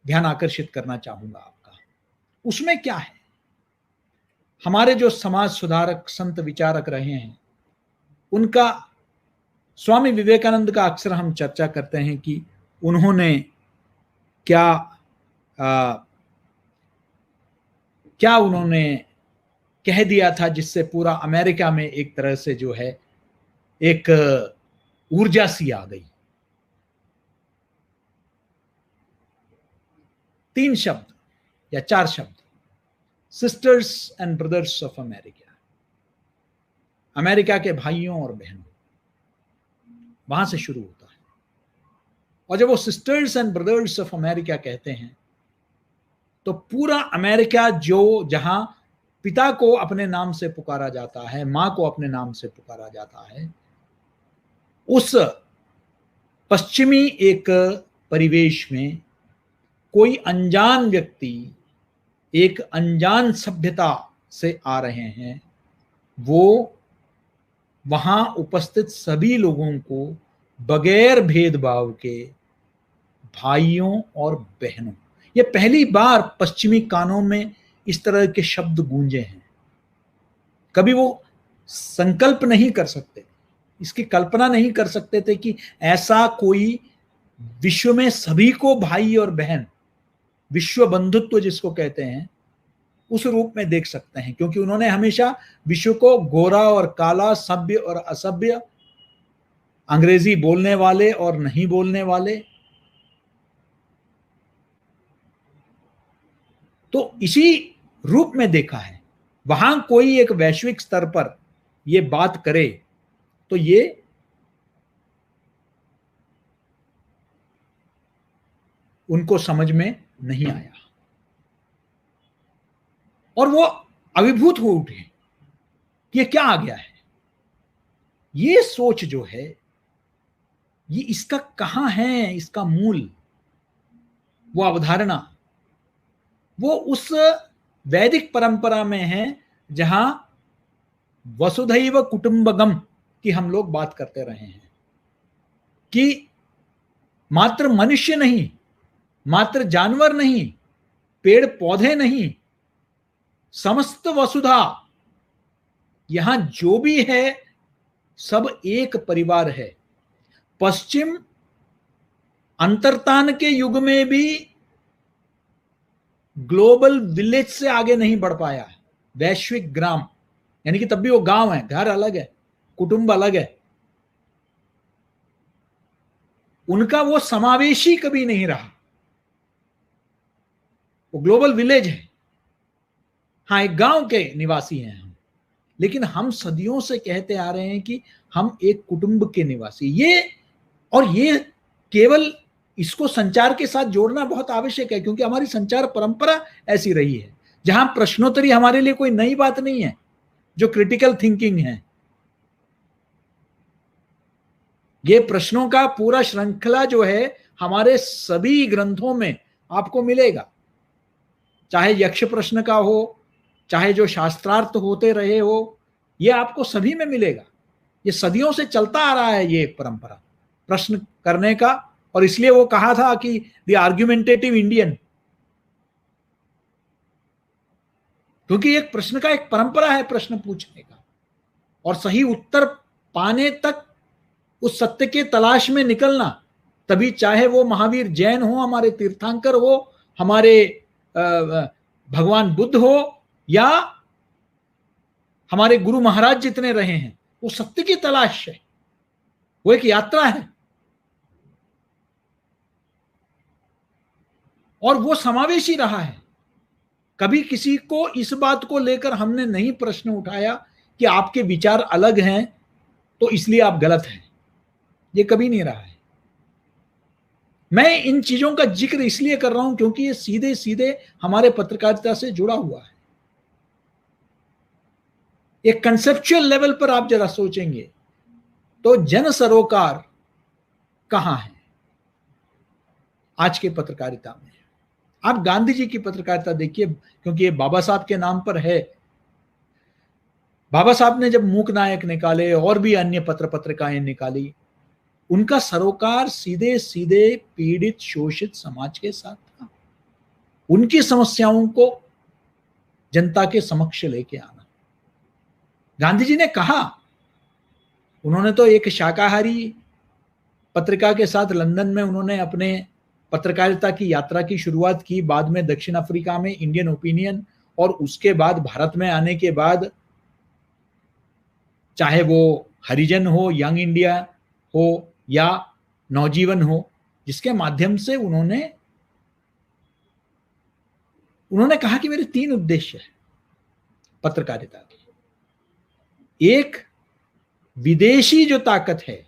ध्यान आकर्षित करना चाहूंगा आपका। उसमें क्या है, हमारे जो समाज सुधारक संत विचारक रहे हैं उनका, स्वामी विवेकानंद का अक्सर हम चर्चा करते हैं कि उन्होंने क्या उन्होंने कह दिया था जिससे पूरा अमेरिका में एक तरह से जो है एक ऊर्जा सी आ गई। 3 शब्द या 4 शब्द, sisters and brothers of America, America के भाइयों और बहनों, वहां से शुरू होता है। और जब वो sisters and brothers of America कहते हैं तो पूरा अमेरिका जो जहां पिता को अपने नाम से पुकारा जाता है, मां को अपने नाम से पुकारा जाता है, उस पश्चिमी एक परिवेश में कोई अनजान व्यक्ति एक अनजान सभ्यता से आ रहे हैं, वो वहां उपस्थित सभी लोगों को बगैर भेदभाव के भाइयों और बहनों, ये पहली बार पश्चिमी कानों में इस तरह के शब्द गूंजे हैं। कभी वो संकल्प नहीं कर सकते, इसकी कल्पना नहीं कर सकते थे कि ऐसा कोई विश्व में सभी को भाई और बहन, विश्व बंधुत्व जिसको कहते हैं, उस रूप में देख सकते हैं। क्योंकि उन्होंने हमेशा विश्व को गोरा और काला, सभ्य और असभ्य, अंग्रेजी बोलने वाले और नहीं बोलने वाले, तो इसी रूप में देखा है। वहां कोई एक वैश्विक स्तर पर यह बात करे तो ये उनको समझ में नहीं आया और वो अभिभूत हो उठे कि ये क्या आ गया है। ये सोच जो है, ये इसका कहां है, इसका मूल, वो अवधारणा, वो उस वैदिक परंपरा में है जहां वसुधैव कुटुंबकम की हम लोग बात करते रहे हैं कि मात्र मनुष्य नहीं, मात्र जानवर नहीं, पेड़ पौधे नहीं, समस्त वसुधा, यहां जो भी है सब एक परिवार है। पश्चिम अंतर्तान के युग में भी ग्लोबल विलेज से आगे नहीं बढ़ पाया है। वैश्विक ग्राम, यानी कि तब भी वो गांव है, घर अलग है, कुटुंब अलग है, उनका वो समावेशी कभी नहीं रहा, वो ग्लोबल विलेज है। हाँ, एक गांव के निवासी हैं हम, लेकिन हम सदियों से कहते आ रहे हैं कि हम एक कुटुंब के निवासी, ये केवल इसको संचार के साथ जोड़ना बहुत आवश्यक है, क्योंकि हमारी संचार परंपरा ऐसी रही है जहां प्रश्नोत्तरी हमारे लिए कोई नई बात नहीं है, जो क्रिटिकल थिंकिंग है। ये प्रश्नों का पूरा श्रृंखला जो है हमारे सभी ग्रंथों में आपको मिलेगा, चाहे यक्ष प्रश्न का हो, चाहे जो शास्त्रार्थ होते रहे हो, ये आपको सभी में मिलेगा। ये सदियों से चलता आ रहा है ये परंपरा प्रश्न करने का, और इसलिए वो कहा था कि द आर्ग्यूमेंटेटिव इंडियन, क्योंकि एक प्रश्न का एक परंपरा है प्रश्न पूछने का, और सही उत्तर पाने तक उस सत्य के तलाश में निकलना, तभी चाहे वो महावीर जैन हो, हमारे तीर्थंकर हो, हमारे भगवान बुद्ध हो, या हमारे गुरु महाराज जितने रहे हैं, वो सत्य की तलाश है, वो एक यात्रा है, और वो समावेशी रहा है। कभी किसी को इस बात को लेकर हमने नहीं प्रश्न उठाया कि आपके विचार अलग हैं तो इसलिए आप गलत हैं, ये कभी नहीं रहा है। मैं इन चीजों का जिक्र इसलिए कर रहा हूं क्योंकि ये सीधे सीधे हमारे पत्रकारिता से जुड़ा हुआ है। एक कंसेप्चुअल लेवल पर आप जरा सोचेंगे तो जन सरोकार कहां है आज के पत्रकारिता में? आप गांधी जी की पत्रकारिता देखिए, क्योंकि ये बाबा साहब के नाम पर है। बाबा साहब ने जब मूक नायक निकाले और भी अन्य पत्र पत्रिकाएं निकाली, उनका सरोकार सीधे सीधे पीड़ित शोषित समाज के साथ था। उनकी समस्याओं को जनता के समक्ष लेके आना। गांधी जी ने कहा, उन्होंने तो एक शाकाहारी पत्रिका के साथ लंदन में उन्होंने अपने पत्रकारिता की यात्रा की शुरुआत की, बाद में दक्षिण अफ्रीका में इंडियन ओपिनियन, और उसके बाद भारत में आने के बाद चाहे वो हरिजन हो, यंग इंडिया हो या नवजीवन हो, जिसके माध्यम से उन्होंने कहा कि मेरे 3 उद्देश्य है पत्रकारिता के। एक, विदेशी जो ताकत है,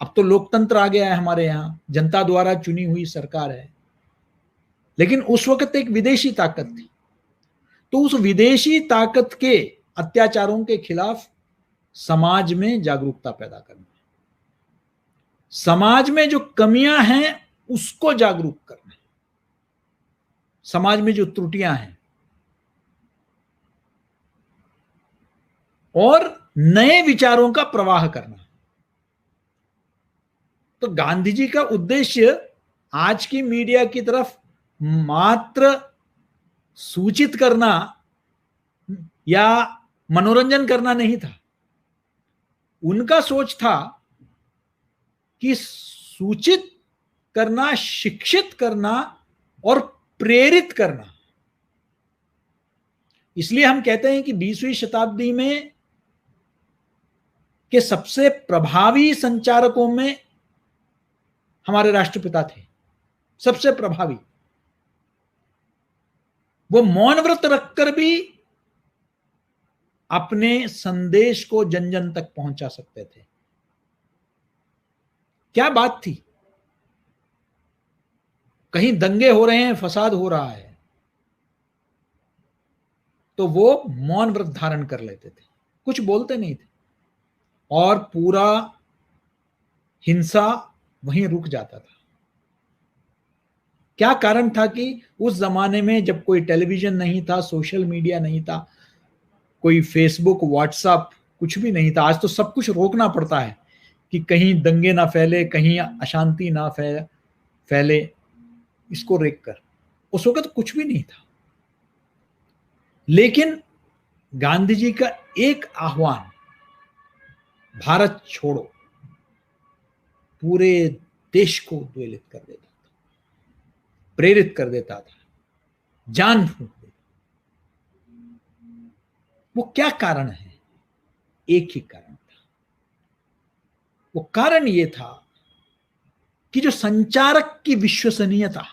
अब तो लोकतंत्र आ गया है हमारे यहां, जनता द्वारा चुनी हुई सरकार है, लेकिन उस वक्त एक विदेशी ताकत थी। तो उस विदेशी ताकत के अत्याचारों के खिलाफ समाज में जागरूकता पैदा करना, समाज में जो कमियां हैं उसको जागरूक करना, समाज में जो त्रुटियां हैं, और नए विचारों का प्रवाह करना। तो गांधी जी का उद्देश्य आज की मीडिया की तरफ मात्र सूचित करना या मनोरंजन करना नहीं था। उनका सोच था कि सूचित करना, शिक्षित करना और प्रेरित करना। इसलिए हम कहते हैं कि 20वीं शताब्दी में के सबसे प्रभावी संचारकों में हमारे राष्ट्रपिता थे, सबसे प्रभावी। वो मौन व्रत रखकर भी अपने संदेश को जन जन तक पहुंचा सकते थे। क्या बात थी? कहीं दंगे हो रहे हैं, फसाद हो रहा है, तो वो मौन व्रत धारण कर लेते थे, कुछ बोलते नहीं थे, और पूरा हिंसा वहीं रुक जाता था। क्या कारण था कि उस जमाने में जब कोई टेलीविजन नहीं था, सोशल मीडिया नहीं था, कोई फेसबुक, व्हाट्सएप कुछ भी नहीं था। आज तो सब कुछ रोकना पड़ता है कि कहीं दंगे ना फैले, कहीं अशांति ना फैले, इसको रेक कर। उस वक्त कुछ भी नहीं था, लेकिन गांधी जी का एक आह्वान, भारत छोड़ो, पूरे देश को उद्वेलित कर देता था, प्रेरित कर देता था, जान फूंक देता। वो क्या कारण है? एक ही कारण था। वो कारण ये था कि जो संचारक की विश्वसनीयता,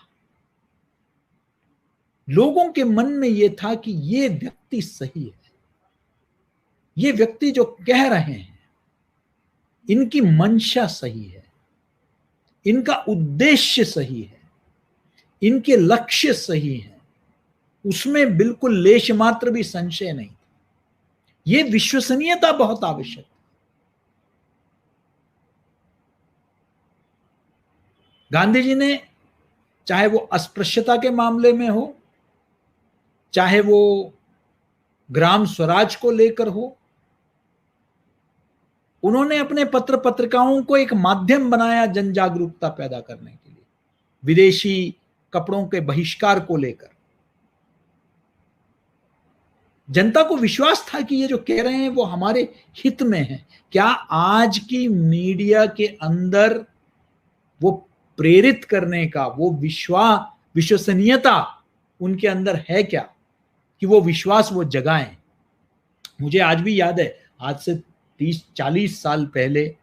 लोगों के मन में ये था कि ये व्यक्ति सही है, ये व्यक्ति जो कह रहे हैं इनकी मंशा सही है, इनका उद्देश्य सही है, इनके लक्ष्य सही है, उसमें बिल्कुल लेश मात्र भी संशय नहीं। ये विश्वसनीयता बहुत आवश्यक है। गांधी जी ने, चाहे वो अस्पृश्यता के मामले में हो, चाहे वो ग्राम स्वराज को लेकर हो, उन्होंने अपने पत्र पत्रिकाओं को एक माध्यम बनाया जन जागरूकता पैदा करने के लिए। विदेशी कपड़ों के बहिष्कार को लेकर जनता को विश्वास था कि ये जो कह रहे हैं वो हमारे हित में है। क्या आज की मीडिया के अंदर वो प्रेरित करने का, वो विश्वसनीयता उनके अंदर है क्या कि वो विश्वास वो जगाएं? मुझे आज भी याद है, आज से 30-40 साल पहले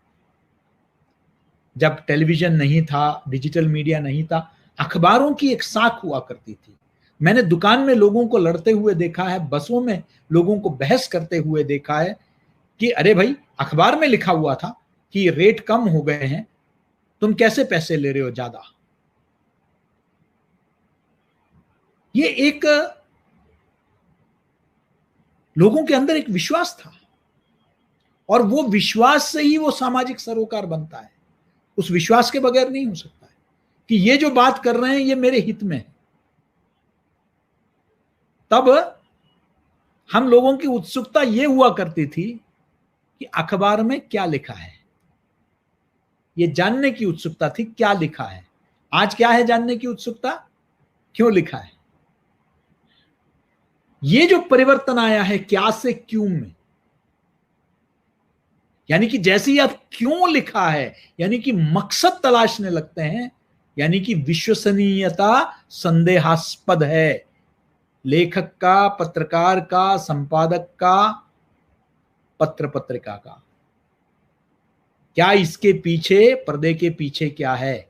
जब टेलीविजन नहीं था, डिजिटल मीडिया नहीं था, अखबारों की एक साख हुआ करती थी। मैंने दुकान में लोगों को लड़ते हुए देखा है, बसों में लोगों को बहस करते हुए देखा है कि अरे भाई, अखबार में लिखा हुआ था कि रेट कम हो गए हैं, तुम कैसे पैसे ले रहे हो ज्यादा। ये एक लोगों के अंदर एक विश्वास था और वो विश्वास से ही वो सामाजिक सरोकार बनता है। उस विश्वास के बगैर नहीं हो सकता है कि ये जो बात कर रहे हैं ये मेरे हित में है। तब हम लोगों की उत्सुकता ये हुआ करती थी कि अखबार में क्या लिखा है, ये जानने की उत्सुकता थी क्या लिखा है। आज क्या है जानने की उत्सुकता, क्यों लिखा है। ये जो परिवर्तन आया है क्या से क्यों में, यानी कि जैसे ही आप क्यों लिखा है यानी कि मकसद तलाशने लगते हैं, यानी कि विश्वसनीयता संदेहास्पद है। लेखक का, पत्रकार का, संपादक का, पत्र पत्रिका का, क्या इसके पीछे, पर्दे के पीछे क्या है,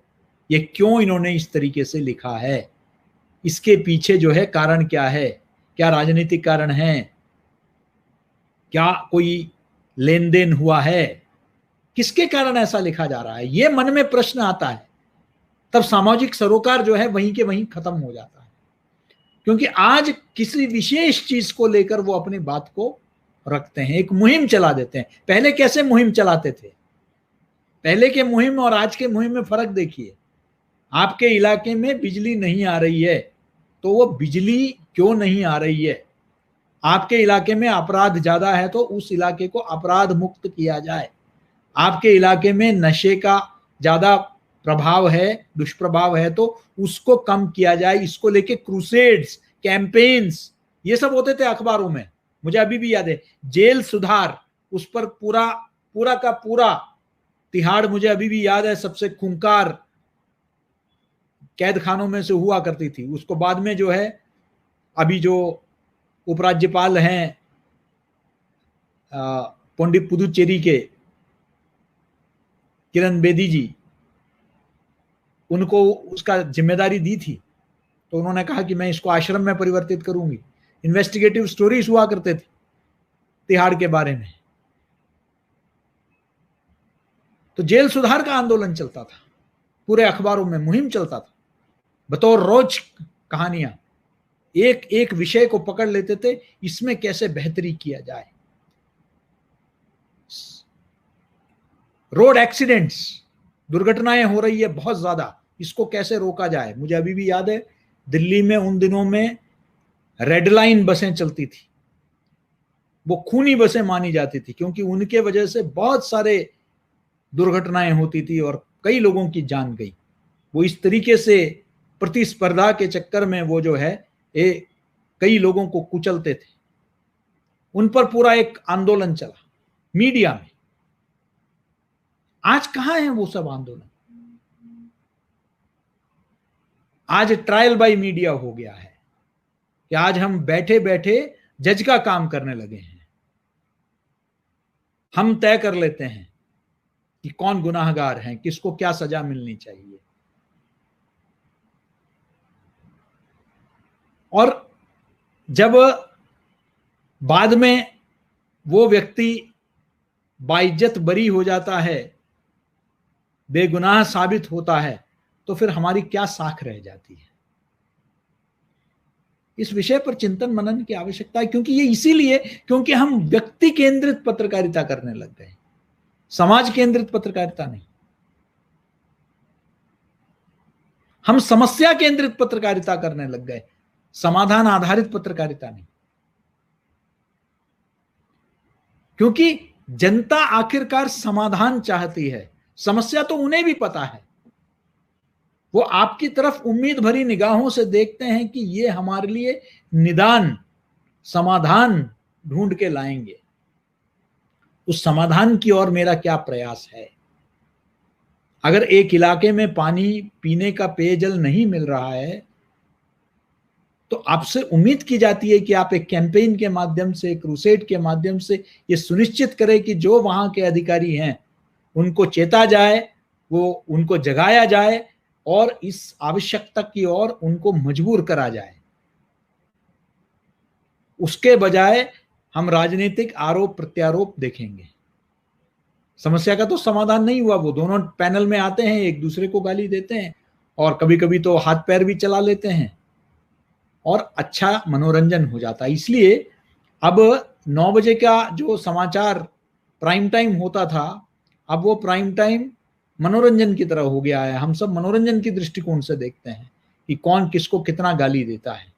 ये क्यों इन्होंने इस तरीके से लिखा है, इसके पीछे जो है कारण क्या है, क्या राजनीतिक कारण है, क्या कोई लेन देन हुआ है, किसके कारण ऐसा लिखा जा रहा है, ये मन में प्रश्न आता है। तब सामाजिक सरोकार जो है वहीं के वहीं खत्म हो जाता है। क्योंकि आज किसी विशेष चीज को लेकर वो अपनी बात को रखते हैं, एक मुहिम चला देते हैं। पहले कैसे मुहिम चलाते थे, पहले के मुहिम और आज के मुहिम में फर्क देखिए। आपके इलाके में बिजली नहीं आ रही है तो वो बिजली क्यों नहीं आ रही है, आपके इलाके में अपराध ज्यादा है तो उस इलाके को अपराध मुक्त किया जाए, आपके इलाके में नशे का ज्यादा प्रभाव है, दुष्प्रभाव है तो उसको कम किया जाए। इसको लेके क्रूसेड्स, कैंपेन्स, ये सब होते थे अखबारों में। मुझे अभी भी याद है जेल सुधार, उस पर पूरा का पूरा तिहाड़ मुझे अभी भी याद है, सबसे खूंखार कैद खानों में से हुआ करती थी। उसको बाद में जो है अभी जो उपराज्यपाल हैं पंडित पुदुचेरी के किरण बेदी जी, उनको उसका जिम्मेदारी दी थी तो उन्होंने कहा कि मैं इसको आश्रम में परिवर्तित करूंगी। इन्वेस्टिगेटिव स्टोरीज हुआ करते थे तिहाड़ के बारे में। तो जेल सुधार का आंदोलन चलता था, पूरे अखबारों में मुहिम चलता था, बतौर रोज कहानियां, एक एक विषय को पकड़ लेते थे, इसमें कैसे बेहतरी किया जाए। रोड एक्सीडेंट्स, दुर्घटनाएं हो रही है बहुत ज्यादा, इसको कैसे रोका जाए। मुझे अभी भी याद है दिल्ली में उन दिनों में रेड लाइन बसें चलती थी, वो खूनी बसें मानी जाती थी क्योंकि उनके वजह से बहुत सारे दुर्घटनाएं होती थी और कई लोगों की जान गई। वो इस तरीके से प्रतिस्पर्धा के चक्कर में वो जो है कई लोगों को कुचलते थे। उन पर पूरा एक आंदोलन चला मीडिया में। आज कहां है वो सब आंदोलन? आज ट्रायल बाय मीडिया हो गया है कि आज हम बैठे बैठे जज का काम करने लगे हैं। हम तय कर लेते हैं कि कौन गुनाहगार है, किसको क्या सजा मिलनी चाहिए। और जब बाद में वो व्यक्ति बाइज्जत बरी हो जाता है, बेगुनाह साबित होता है, तो फिर हमारी क्या साख रह जाती है। इस विषय पर चिंतन मनन की आवश्यकता है, क्योंकि ये इसीलिए क्योंकि हम व्यक्ति केंद्रित पत्रकारिता करने लग गए, समाज केंद्रित पत्रकारिता नहीं। हम समस्या केंद्रित पत्रकारिता करने लग गए, समाधान आधारित पत्रकारिता नहीं। क्योंकि जनता आखिरकार समाधान चाहती है, समस्या तो उन्हें भी पता है। वो आपकी तरफ उम्मीद भरी निगाहों से देखते हैं कि ये हमारे लिए निदान, समाधान ढूंढ के लाएंगे। उस समाधान की ओर मेरा क्या प्रयास है? अगर एक इलाके में पानी पीने का पेयजल नहीं मिल रहा है, तो आपसे उम्मीद की जाती है कि आप एक कैंपेन के माध्यम से, एक क्रूसेड के माध्यम से ये सुनिश्चित करें कि जो वहां के अधिकारी हैं उनको चेता जाए, वो उनको जगाया जाए और इस आवश्यकता की ओर उनको मजबूर करा जाए। उसके बजाय हम राजनीतिक आरोप प्रत्यारोप देखेंगे। समस्या का तो समाधान नहीं हुआ। वो दोनों पैनल में आते हैं, एक दूसरे को गाली देते हैं और कभी कभी तो हाथ पैर भी चला लेते हैं और अच्छा मनोरंजन हो जाता है। इसलिए अब 9 बजे का जो समाचार प्राइम टाइम होता था, अब वो प्राइम टाइम मनोरंजन की तरह हो गया है। हम सब मनोरंजन की दृष्टिकोण से देखते हैं कि कौन किसको कितना गाली देता है।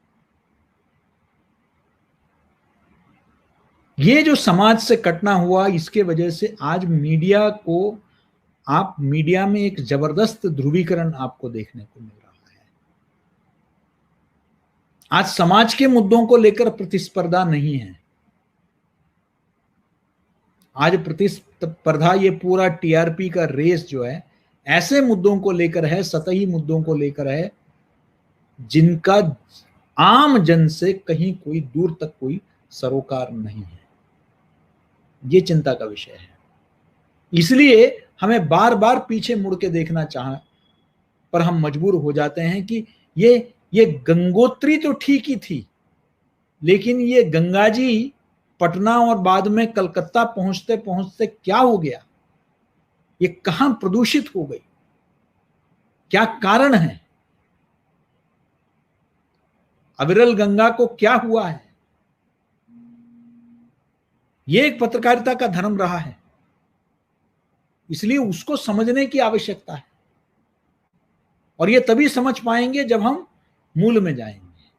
ये जो समाज से कटना हुआ, इसके वजह से आज मीडिया को, आप मीडिया में एक जबरदस्त ध्रुवीकरण आपको देखने को मिल रहा है। आज समाज के मुद्दों को लेकर प्रतिस्पर्धा नहीं है। आज प्रतिस्पर्धा, ये पूरा टीआरपी का रेस जो है, ऐसे मुद्दों को लेकर है, सतही मुद्दों को लेकर है, जिनका आम जन से कहीं कोई दूर तक कोई सरोकार नहीं है। ये चिंता का विषय है। इसलिए हमें बार बार पीछे मुड़ के देखना चाह पर हम मजबूर हो जाते हैं कि ये गंगोत्री तो ठीक ही थी, लेकिन ये गंगा जी पटना और बाद में कलकत्ता पहुंचते पहुंचते क्या हो गया? ये कहां प्रदूषित हो गई? क्या कारण है? अविरल गंगा को क्या हुआ है? ये एक पत्रकारिता का धर्म रहा है, इसलिए उसको समझने की आवश्यकता है। और ये तभी समझ पाएंगे जब हम मूल में जाएंगे।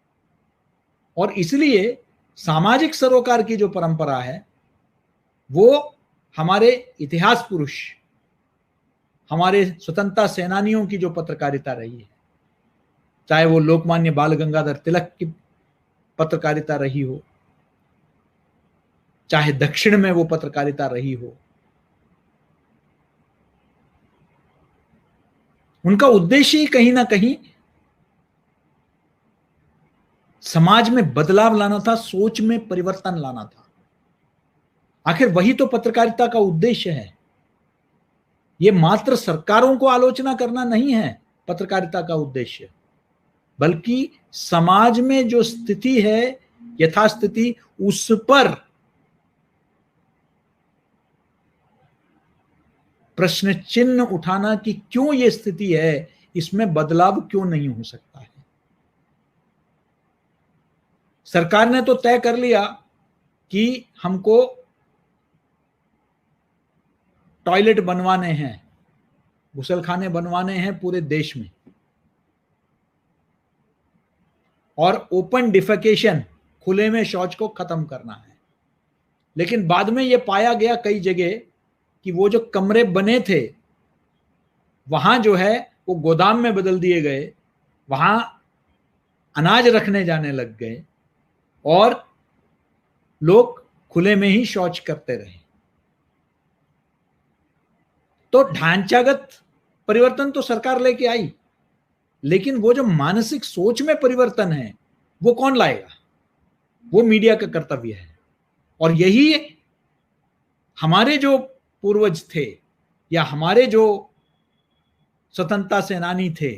और इसलिए सामाजिक सरोकार की जो परंपरा है, वो हमारे इतिहास पुरुष, हमारे स्वतंत्रता सेनानियों की जो पत्रकारिता रही है, चाहे वो लोकमान्य बाल गंगाधर तिलक की पत्रकारिता रही हो, चाहे दक्षिण में वो पत्रकारिता रही हो, उनका उद्देश्य ही कहीं ना कहीं समाज में बदलाव लाना था, सोच में परिवर्तन लाना था। आखिर वही तो पत्रकारिता का उद्देश्य है। ये मात्र सरकारों को आलोचना करना नहीं है पत्रकारिता का उद्देश्य, बल्कि समाज में जो स्थिति है, यथास्थिति, उस पर प्रश्न चिन्ह उठाना कि क्यों ये स्थिति है, इसमें बदलाव क्यों नहीं हो सकता है। सरकार ने तो तय कर लिया कि हमको टॉयलेट बनवाने हैं, गुसलखाने बनवाने हैं पूरे देश में, और ओपन डिफेकेशन, खुले में शौच को खत्म करना है। लेकिन बाद में यह पाया गया कई जगह कि वो जो कमरे बने थे वहां जो है वो गोदाम में बदल दिए गए, वहां अनाज रखने जाने लग गए और लोग खुले में ही शौच करते रहे। तो ढांचागत परिवर्तन तो सरकार लेके आई, लेकिन वो जो मानसिक सोच में परिवर्तन है वो कौन लाएगा? वो मीडिया का कर्तव्य है। और यही हमारे जो पूर्वज थे या हमारे जो स्वतंत्रता सेनानी थे,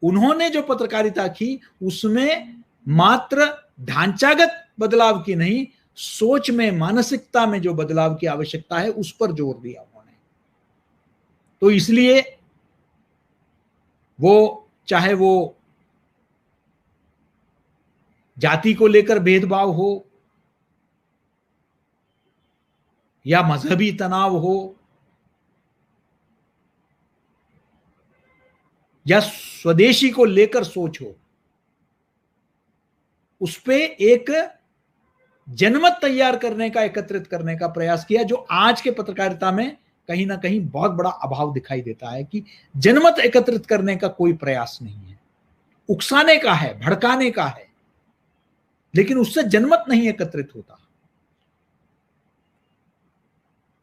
उन्होंने जो पत्रकारिता की उसमें मात्र ढांचागत बदलाव की नहीं, सोच में, मानसिकता में जो बदलाव की आवश्यकता है उस पर जोर दिया उन्होंने। तो इसलिए वो चाहे वो जाति को लेकर भेदभाव हो या मजहबी तनाव हो या स्वदेशी को लेकर सोच हो, उस पे एक जनमत तैयार करने का, एकत्रित करने का प्रयास किया, जो आज के पत्रकारिता में कहीं ना कहीं बहुत बड़ा अभाव दिखाई देता है कि जनमत एकत्रित करने का कोई प्रयास नहीं है। उकसाने का है, भड़काने का है, लेकिन उससे जनमत नहीं एकत्रित होता।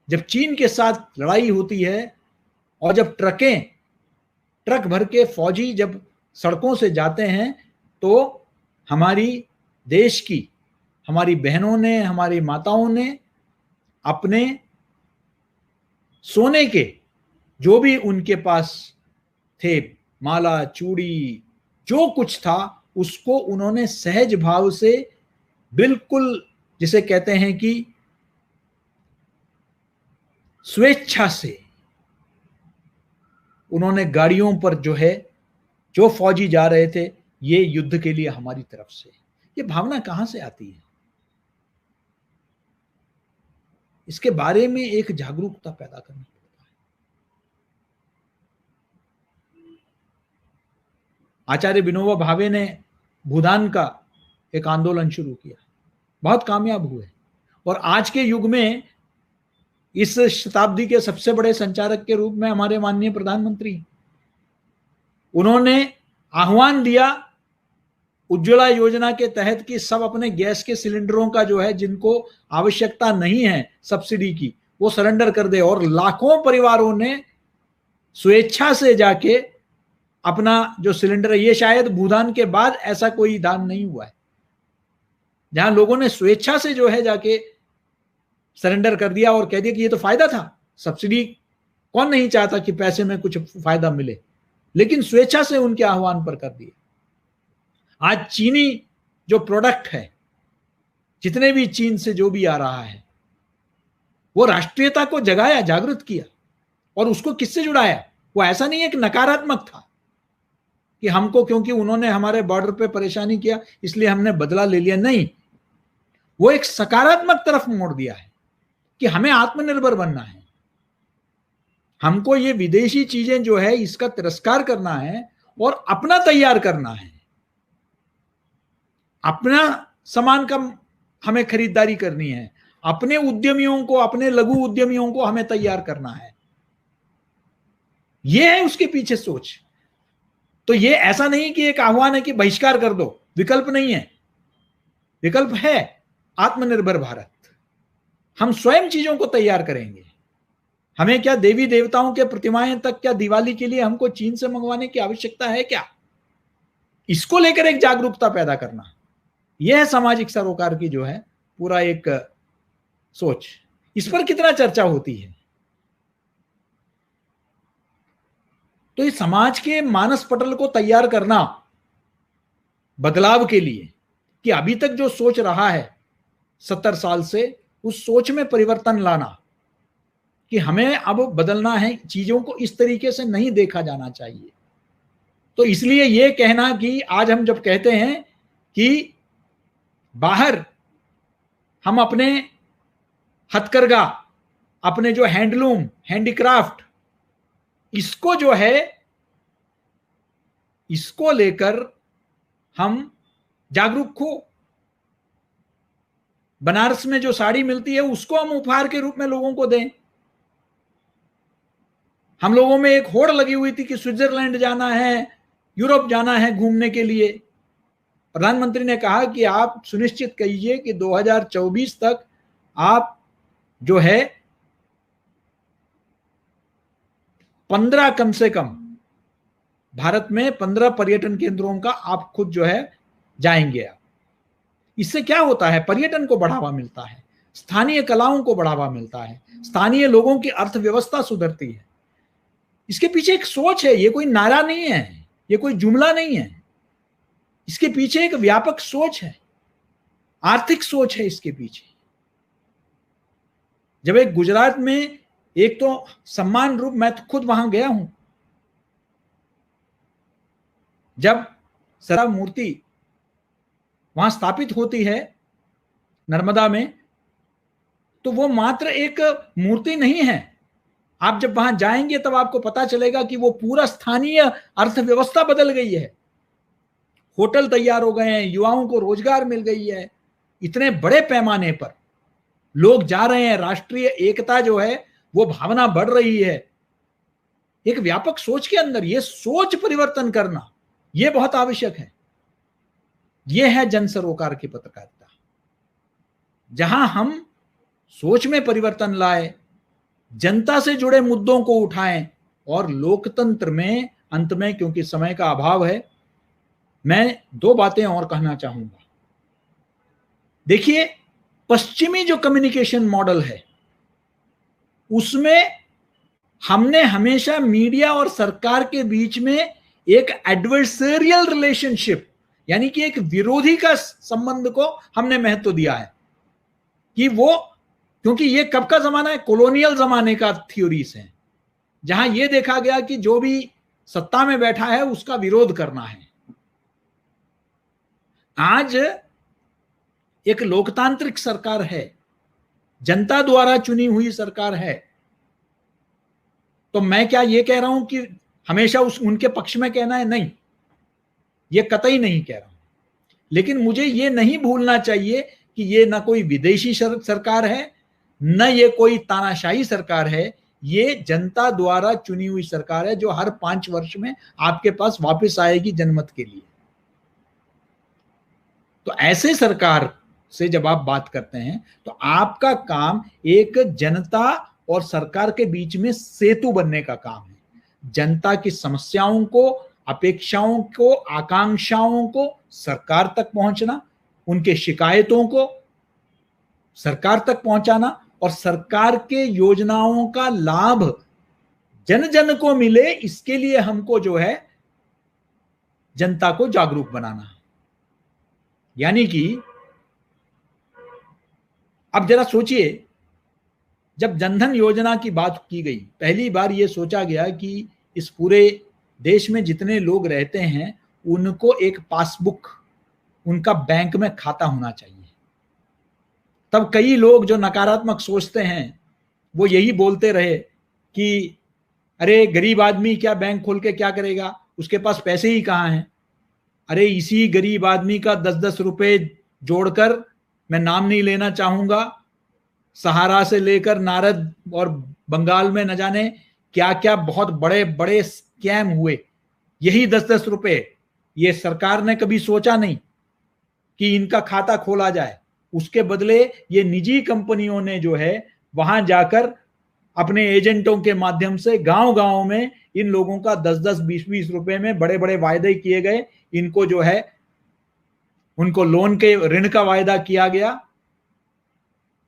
जब चीन के साथ लड़ाई होती है और जब ट्रक भर के फौजी जब सड़कों से जाते हैं, तो हमारी देश की, हमारी बहनों ने, हमारी माताओं ने अपने सोने के जो भी उनके पास थे, माला, चूड़ी, जो कुछ था, उसको उन्होंने सहज भाव से, बिल्कुल जिसे कहते हैं कि स्वेच्छा से, उन्होंने गाड़ियों पर जो है, जो फौजी जा रहे थे ये युद्ध के लिए हमारी तरफ से, ये भावना कहां से आती है? इसके बारे में एक जागरूकता पैदा करनी पड़ता है। आचार्य विनोबा भावे ने भूदान का एक आंदोलन शुरू किया, बहुत कामयाब हुए, और आज के युग में इस शताब्दी के सबसे बड़े संचारक के रूप में हमारे माननीय प्रधानमंत्री, उन्होंने आह्वान दिया उज्ज्वला योजना के तहत कि सब अपने गैस के सिलेंडरों का जो है, जिनको आवश्यकता नहीं है सब्सिडी की, वो सरेंडर कर दे। और लाखों परिवारों ने स्वेच्छा से जाके अपना जो सिलेंडर है, ये शायद भूदान के बाद ऐसा कोई दान नहीं हुआ है जहां लोगों ने स्वेच्छा से जो है जाके सरेंडर कर दिया और कह दिया कि ये तो फायदा था, सब्सिडी कौन नहीं चाहता कि पैसे में कुछ फायदा मिले, लेकिन स्वेच्छा से उनके आह्वान पर कर दिए। आज चीनी जो प्रोडक्ट है, जितने भी चीन से जो भी आ रहा है, वो राष्ट्रीयता को जगाया, जागृत किया। और उसको किससे जुड़ाया? वो ऐसा नहीं है कि नकारात्मक था कि हमको क्योंकि उन्होंने हमारे बॉर्डर पे परेशानी किया इसलिए हमने बदला ले लिया, नहीं, वो एक सकारात्मक तरफ मोड़ दिया है कि हमें आत्मनिर्भर बनना है, हमको ये विदेशी चीजें जो है इसका तिरस्कार करना है और अपना तैयार करना है, अपना सामान का हमें खरीदारी करनी है, अपने उद्यमियों को, अपने लघु उद्यमियों को हमें तैयार करना है। यह है उसके पीछे सोच। तो ये ऐसा नहीं कि एक आह्वान है कि बहिष्कार कर दो, विकल्प नहीं है, विकल्प है आत्मनिर्भर भारत। हम स्वयं चीजों को तैयार करेंगे। हमें क्या देवी देवताओं के प्रतिमाएं तक क्या दिवाली के लिए हमको चीन से मंगवाने की आवश्यकता है क्या? इसको लेकर एक जागरूकता पैदा करना, यह है सामाजिक सरोकार की जो है पूरा एक सोच। इस पर कितना चर्चा होती है? तो इस समाज के मानस पटल को तैयार करना बदलाव के लिए, कि अभी तक जो सोच रहा है 70 साल से, उस सोच में परिवर्तन लाना कि हमें अब बदलना है, चीजों को इस तरीके से नहीं देखा जाना चाहिए। तो इसलिए यह कहना कि आज हम जब कहते हैं कि बाहर हम अपने हथकरघा, अपने जो हैंडलूम, हैंडीक्राफ्ट, इसको जो है, इसको लेकर हम जागरूक हो, बनारस में जो साड़ी मिलती है उसको हम उपहार के रूप में लोगों को दें। हम लोगों में एक होड़ लगी हुई थी कि स्विट्जरलैंड जाना है, यूरोप जाना है घूमने के लिए। प्रधानमंत्री ने कहा कि आप सुनिश्चित कीजिए कि 2024 तक आप जो है 15 कम से कम भारत में 15 पर्यटन केंद्रों का आप खुद जो है जाएंगे। इससे क्या होता है? पर्यटन को बढ़ावा मिलता है, स्थानीय कलाओं को बढ़ावा मिलता है, स्थानीय लोगों की अर्थव्यवस्था सुधरती है। इसके पीछे एक सोच है, ये कोई नारा नहीं है, ये कोई जुमला नहीं है, इसके पीछे एक व्यापक सोच है, आर्थिक सोच है इसके पीछे। जब एक गुजरात में एक तो सम्मान रूप, मैं तो खुद वहां गया हूं, जब सरदार मूर्ति वहां स्थापित होती है नर्मदा में, तो वो मात्र एक मूर्ति नहीं है। आप जब वहां जाएंगे तब आपको पता चलेगा कि वो पूरा स्थानीय अर्थव्यवस्था बदल गई है। होटल तैयार हो गए हैं, युवाओं को रोजगार मिल गई है, इतने बड़े पैमाने पर लोग जा रहे हैं, राष्ट्रीय एकता जो है वो भावना बढ़ रही है। एक व्यापक सोच के अंदर ये सोच परिवर्तन करना ये बहुत आवश्यक है। ये है जन सरोकार की पत्रकारिता, जहां हम सोच में परिवर्तन लाए, जनता से जुड़े मुद्दों को उठाएं और लोकतंत्र में अंत में, क्योंकि समय का अभाव है, मैं 2 बातें और कहना चाहूंगा। देखिए, पश्चिमी जो कम्युनिकेशन मॉडल है उसमें हमने हमेशा मीडिया और सरकार के बीच में एक एडवर्सरियल रिलेशनशिप, यानी कि एक विरोधी का संबंध को हमने महत्व दिया है कि वो, क्योंकि ये कब का जमाना है, कॉलोनियल जमाने का थ्योरीज है, जहां ये देखा गया कि जो भी सत्ता में बैठा है उसका विरोध करना है। आज एक लोकतांत्रिक सरकार है, जनता द्वारा चुनी हुई सरकार है, तो मैं क्या ये कह रहा हूं कि हमेशा उनके पक्ष में कहना है? नहीं, ये कतई नहीं कह रहा हूं। लेकिन मुझे ये नहीं भूलना चाहिए कि ये ना कोई विदेशी सरकार है, न ये कोई तानाशाही सरकार है, ये जनता द्वारा चुनी हुई सरकार है जो हर 5 वर्ष में आपके पास वापस आएगी जनमत के लिए। तो ऐसे सरकार से जब आप बात करते हैं तो आपका काम एक जनता और सरकार के बीच में सेतु बनने का काम है। जनता की समस्याओं को, अपेक्षाओं को, आकांक्षाओं को सरकार तक पहुंचना, उनके शिकायतों को सरकार तक पहुंचाना और सरकार के योजनाओं का लाभ जन जन को मिले, इसके लिए हमको जो है जनता को जागरूक बनाना। यानी कि अब जरा सोचिए, जब जनधन योजना की बात की गई, पहली बार यह सोचा गया कि इस पूरे देश में जितने लोग रहते हैं उनको एक पासबुक, उनका बैंक में खाता होना चाहिए। तब कई लोग जो नकारात्मक सोचते हैं वो यही बोलते रहे कि अरे गरीब आदमी क्या बैंक खोल के क्या करेगा, उसके पास पैसे ही कहाँ हैं। अरे इसी गरीब आदमी का 10-10 रुपए जोड़कर, मैं नाम नहीं लेना चाहूंगा, सहारा से लेकर नारद और बंगाल में न जाने क्या क्या बहुत बड़े बड़े स्कैम हुए, यही 10-10 रुपए। ये सरकार ने कभी सोचा नहीं कि इनका खाता खोला जाए। उसके बदले ये निजी कंपनियों ने जो है वहां जाकर अपने एजेंटों के माध्यम से गांव-गांव में इन लोगों का 10-10, 20-20 रुपए में बड़े बड़े वायदे किए गए। इनको जो है उनको लोन के ऋण का वायदा किया गया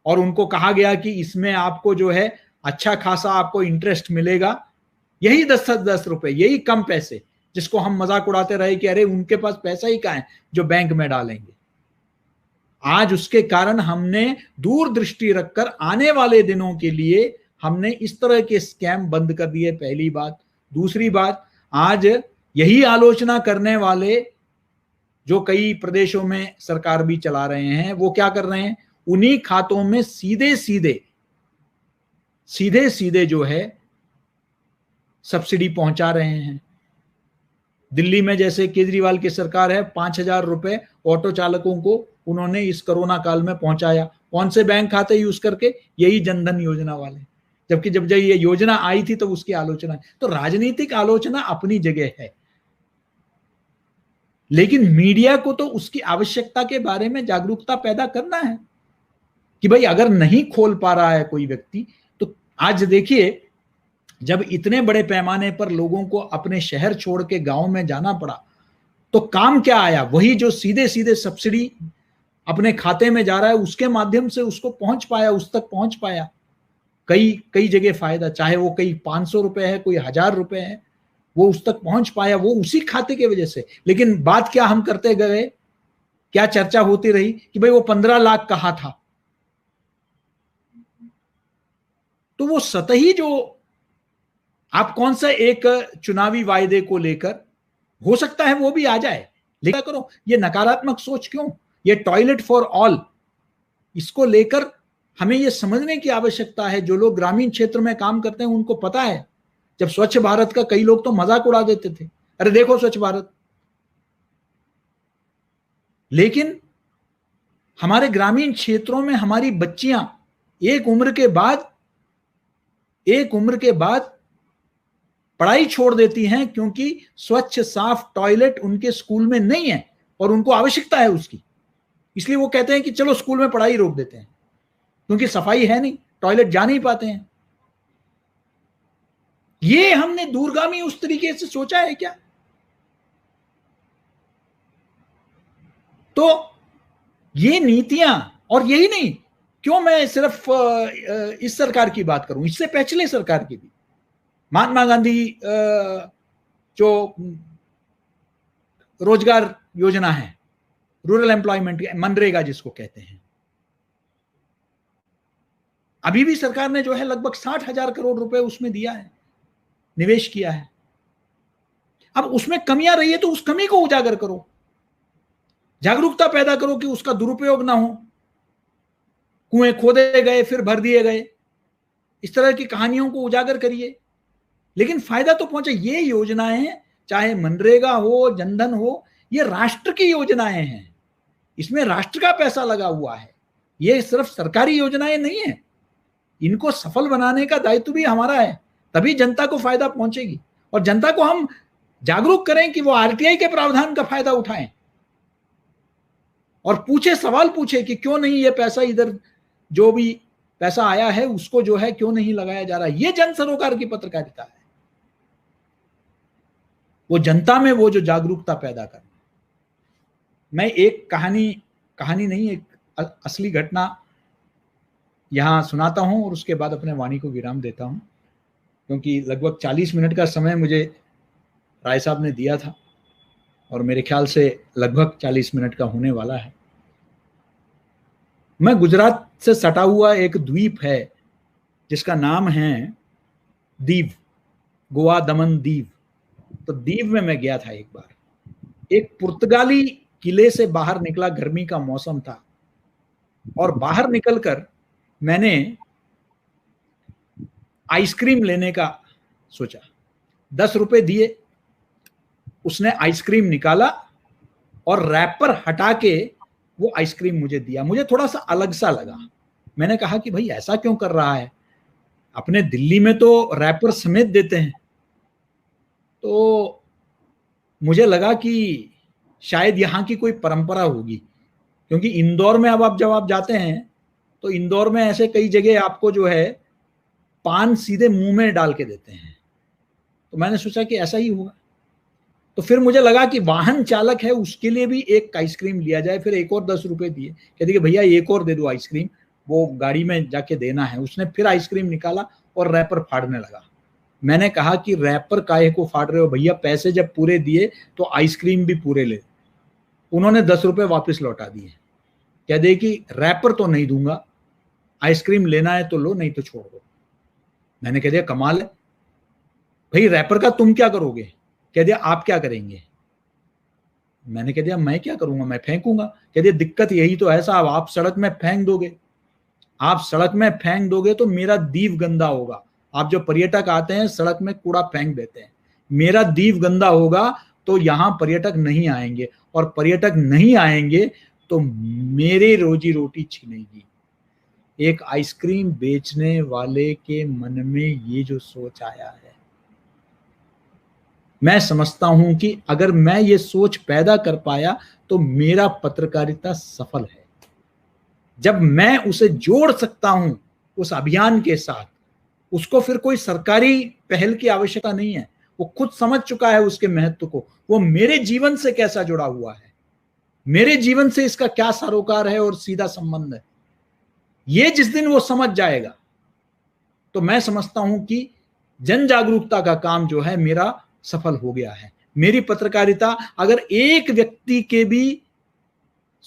और उनको कहा गया कि इसमें आपको जो है अच्छा खासा आपको इंटरेस्ट मिलेगा। यही 10-10 रुपए, यही कम पैसे, जिसको हम मजाक उड़ाते रहे कि अरे उनके पास पैसा ही कहाँ है जो बैंक में डालेंगे। आज उसके कारण हमने दूरदृष्टि रखकर आने वाले दिनों के लिए हमने इस तरह के स्कैम बंद कर दिए, पहली बात। दूसरी बात, आज यही आलोचना करने वाले जो कई प्रदेशों में सरकार भी चला रहे हैं, वो क्या कर रहे हैं, उन्हीं खातों में सीधे सीधे जो है सब्सिडी पहुंचा रहे हैं। दिल्ली में जैसे केजरीवाल की सरकार है, 5,000 रुपए ऑटो चालकों को उन्होंने इस कोरोना काल में पहुंचाया। कौन से बैंक खाते यूज करके? यही जनधन योजना वाले। जबकि जब ये योजना आई थी तो उसकी आलोचना, तो राजनीतिक आलोचना अपनी जगह है, लेकिन मीडिया को तो उसकी आवश्यकता के बारे में जागरूकता पैदा करना है कि भाई अगर नहीं खोल पा रहा है कोई व्यक्ति, तो आज देखिए जब इतने बड़े पैमाने पर लोगों को अपने शहर छोड़ के गांव में जाना पड़ा तो काम क्या आया? वही जो सीधे सीधे सब्सिडी अपने खाते में जा रहा है उसके माध्यम से उसको पहुंच पाया, उस तक पहुंच पाया। कई जगह फायदा, चाहे वो कई 500 रुपए है, कोई 1000 रुपए है, वो उस तक पहुंच पाया, वो उसी खाते की वजह से। लेकिन बात क्या हम करते गए, क्या चर्चा होती रही कि भाई वो 15 लाख कहा था। तो वो सतही जो आप कौन सा एक चुनावी वायदे को लेकर हो सकता है वो भी आ जाए, लेकिन करो ये नकारात्मक सोच क्यों? ये टॉयलेट फॉर ऑल, इसको लेकर हमें ये समझने की आवश्यकता है। जो लोग ग्रामीण क्षेत्र में काम करते हैं उनको पता है, जब स्वच्छ भारत का कई लोग तो मजाक उड़ा देते थे, अरे देखो स्वच्छ भारत। लेकिन हमारे ग्रामीण क्षेत्रों में हमारी बच्चियां एक उम्र के बाद पढ़ाई छोड़ देती हैं क्योंकि स्वच्छ साफ टॉयलेट उनके स्कूल में नहीं है और उनको आवश्यकता है उसकी। इसलिए वो कहते हैं कि चलो स्कूल में पढ़ाई रोक देते हैं, क्योंकि सफाई है नहीं, टॉयलेट जा नहीं पाते हैं। ये हमने दूरगामी उस तरीके से सोचा है क्या? तो ये नीतियां, और यही नहीं, क्यों मैं सिर्फ इस सरकार की बात करूं, इससे पिछले सरकार की भी, महात्मा गांधी जो रोजगार योजना है, रूरल एम्प्लॉयमेंट, मनरेगा जिसको कहते हैं, अभी भी सरकार ने जो है लगभग 60,000 करोड़ रुपए उसमें दिया है, निवेश किया है। अब उसमें कमियां रही है तो उस कमी को उजागर करो, जागरूकता पैदा करो कि उसका दुरुपयोग ना हो। कुएं खोदे गए फिर भर दिए गए, इस तरह की कहानियों को उजागर करिए, लेकिन फायदा तो पहुंचे। ये योजनाएं, चाहे मनरेगा हो, जनधन हो, ये राष्ट्र की योजनाएं हैं, इसमें राष्ट्र का पैसा लगा हुआ है। ये सिर्फ सरकारी योजनाएं नहीं है, इनको सफल बनाने का दायित्व भी हमारा है, तभी जनता को फायदा पहुंचेगी। और जनता को हम जागरूक करें कि वो आरटीआई के प्रावधान का फायदा उठाएं और पूछे, सवाल पूछे कि क्यों नहीं ये पैसा, इधर जो भी पैसा आया है उसको जो है क्यों नहीं लगाया जा रहा। ये जन सरोकार की पत्रकारिता है, वो जनता में वो जो जागरूकता पैदा करना। मैं एक कहानी नहीं, एक असली घटना यहां सुनाता हूं और उसके बाद अपने वाणी को विराम देता हूं, क्योंकि लगभग 40 मिनट का समय मुझे राय साहब ने दिया था और मेरे ख्याल से लगभग 40 मिनट का होने वाला है। मैं गुजरात से सटा हुआ एक द्वीप है जिसका नाम है दीव, गोवा, दमन, दीव। तो दीव में मैं गया था एक बार। एक पुर्तगाली किले से बाहर निकला, गर्मी का मौसम था, और बाहर निकलकर मैंने आइसक्रीम लेने का सोचा। 10 रुपए दिए, उसने आइसक्रीम निकाला और रैपर हटा के वो आइसक्रीम मुझे दिया। मुझे थोड़ा सा अलग सा लगा। मैंने कहा कि भाई ऐसा क्यों कर रहा है, अपने दिल्ली में तो रैपर समेत देते हैं। तो मुझे लगा कि शायद यहाँ की कोई परंपरा होगी, क्योंकि इंदौर में अब जब आप जाते हैं तो इंदौर में ऐसे कई जगह आपको जो है पान सीधे मुंह में डाल के देते हैं। तो मैंने सोचा कि ऐसा ही होगा। तो फिर मुझे लगा कि वाहन चालक है उसके लिए भी एक आइसक्रीम लिया जाए। फिर एक और 10 रुपए दिए, कहते कि भैया एक और दे दो आइसक्रीम, वो गाड़ी में जाके देना है। उसने फिर आइसक्रीम निकाला और रैपर फाड़ने लगा। मैंने कहा कि रैपर काहे को फाड़ रहे हो भैया, पैसे जब पूरे दिए तो आइसक्रीम भी पूरे ले। उन्होंने 10 रुपए वापस लौटा दिए, कह दे कि रैपर तो नहीं दूंगा, आइसक्रीम लेना है तो लो, नहीं तो छोड़ दो। मैंने कह दिया कमाल है भाई, रैपर का तुम क्या करोगे? कह दिया आप क्या करेंगे? मैंने कह दिया मैं क्या करूंगा, मैं फेंकूंगा। कह दिया दिक्कत यही तो है साहब, आप सड़क में फेंक दोगे, आप सड़क में फेंक दोगे तो मेरा दीव गंदा होगा। आप जो पर्यटक आते हैं सड़क में कूड़ा फेंक देते हैं, मेरा दीव गंदा होगा तो यहां पर्यटक नहीं आएंगे, और पर्यटक नहीं आएंगे तो मेरे रोजी रोटी छिनेगी। एक आइसक्रीम बेचने वाले के मन में ये जो सोच आया है, मैं समझता हूं कि अगर मैं ये सोच पैदा कर पाया तो मेरा पत्रकारिता सफल है। जब मैं उसे जोड़ सकता हूं उस अभियान के साथ, उसको फिर कोई सरकारी पहल की आवश्यकता नहीं है, वो खुद समझ चुका है उसके महत्व को। वो मेरे जीवन से कैसा जुड़ा हुआ है, मेरे जीवन से इसका क्या सरोकार है और सीधा संबंध है, ये जिस दिन वो समझ जाएगा तो मैं समझता हूं कि जन जागरूकता का काम जो है मेरा सफल हो गया है। मेरी पत्रकारिता अगर एक व्यक्ति के भी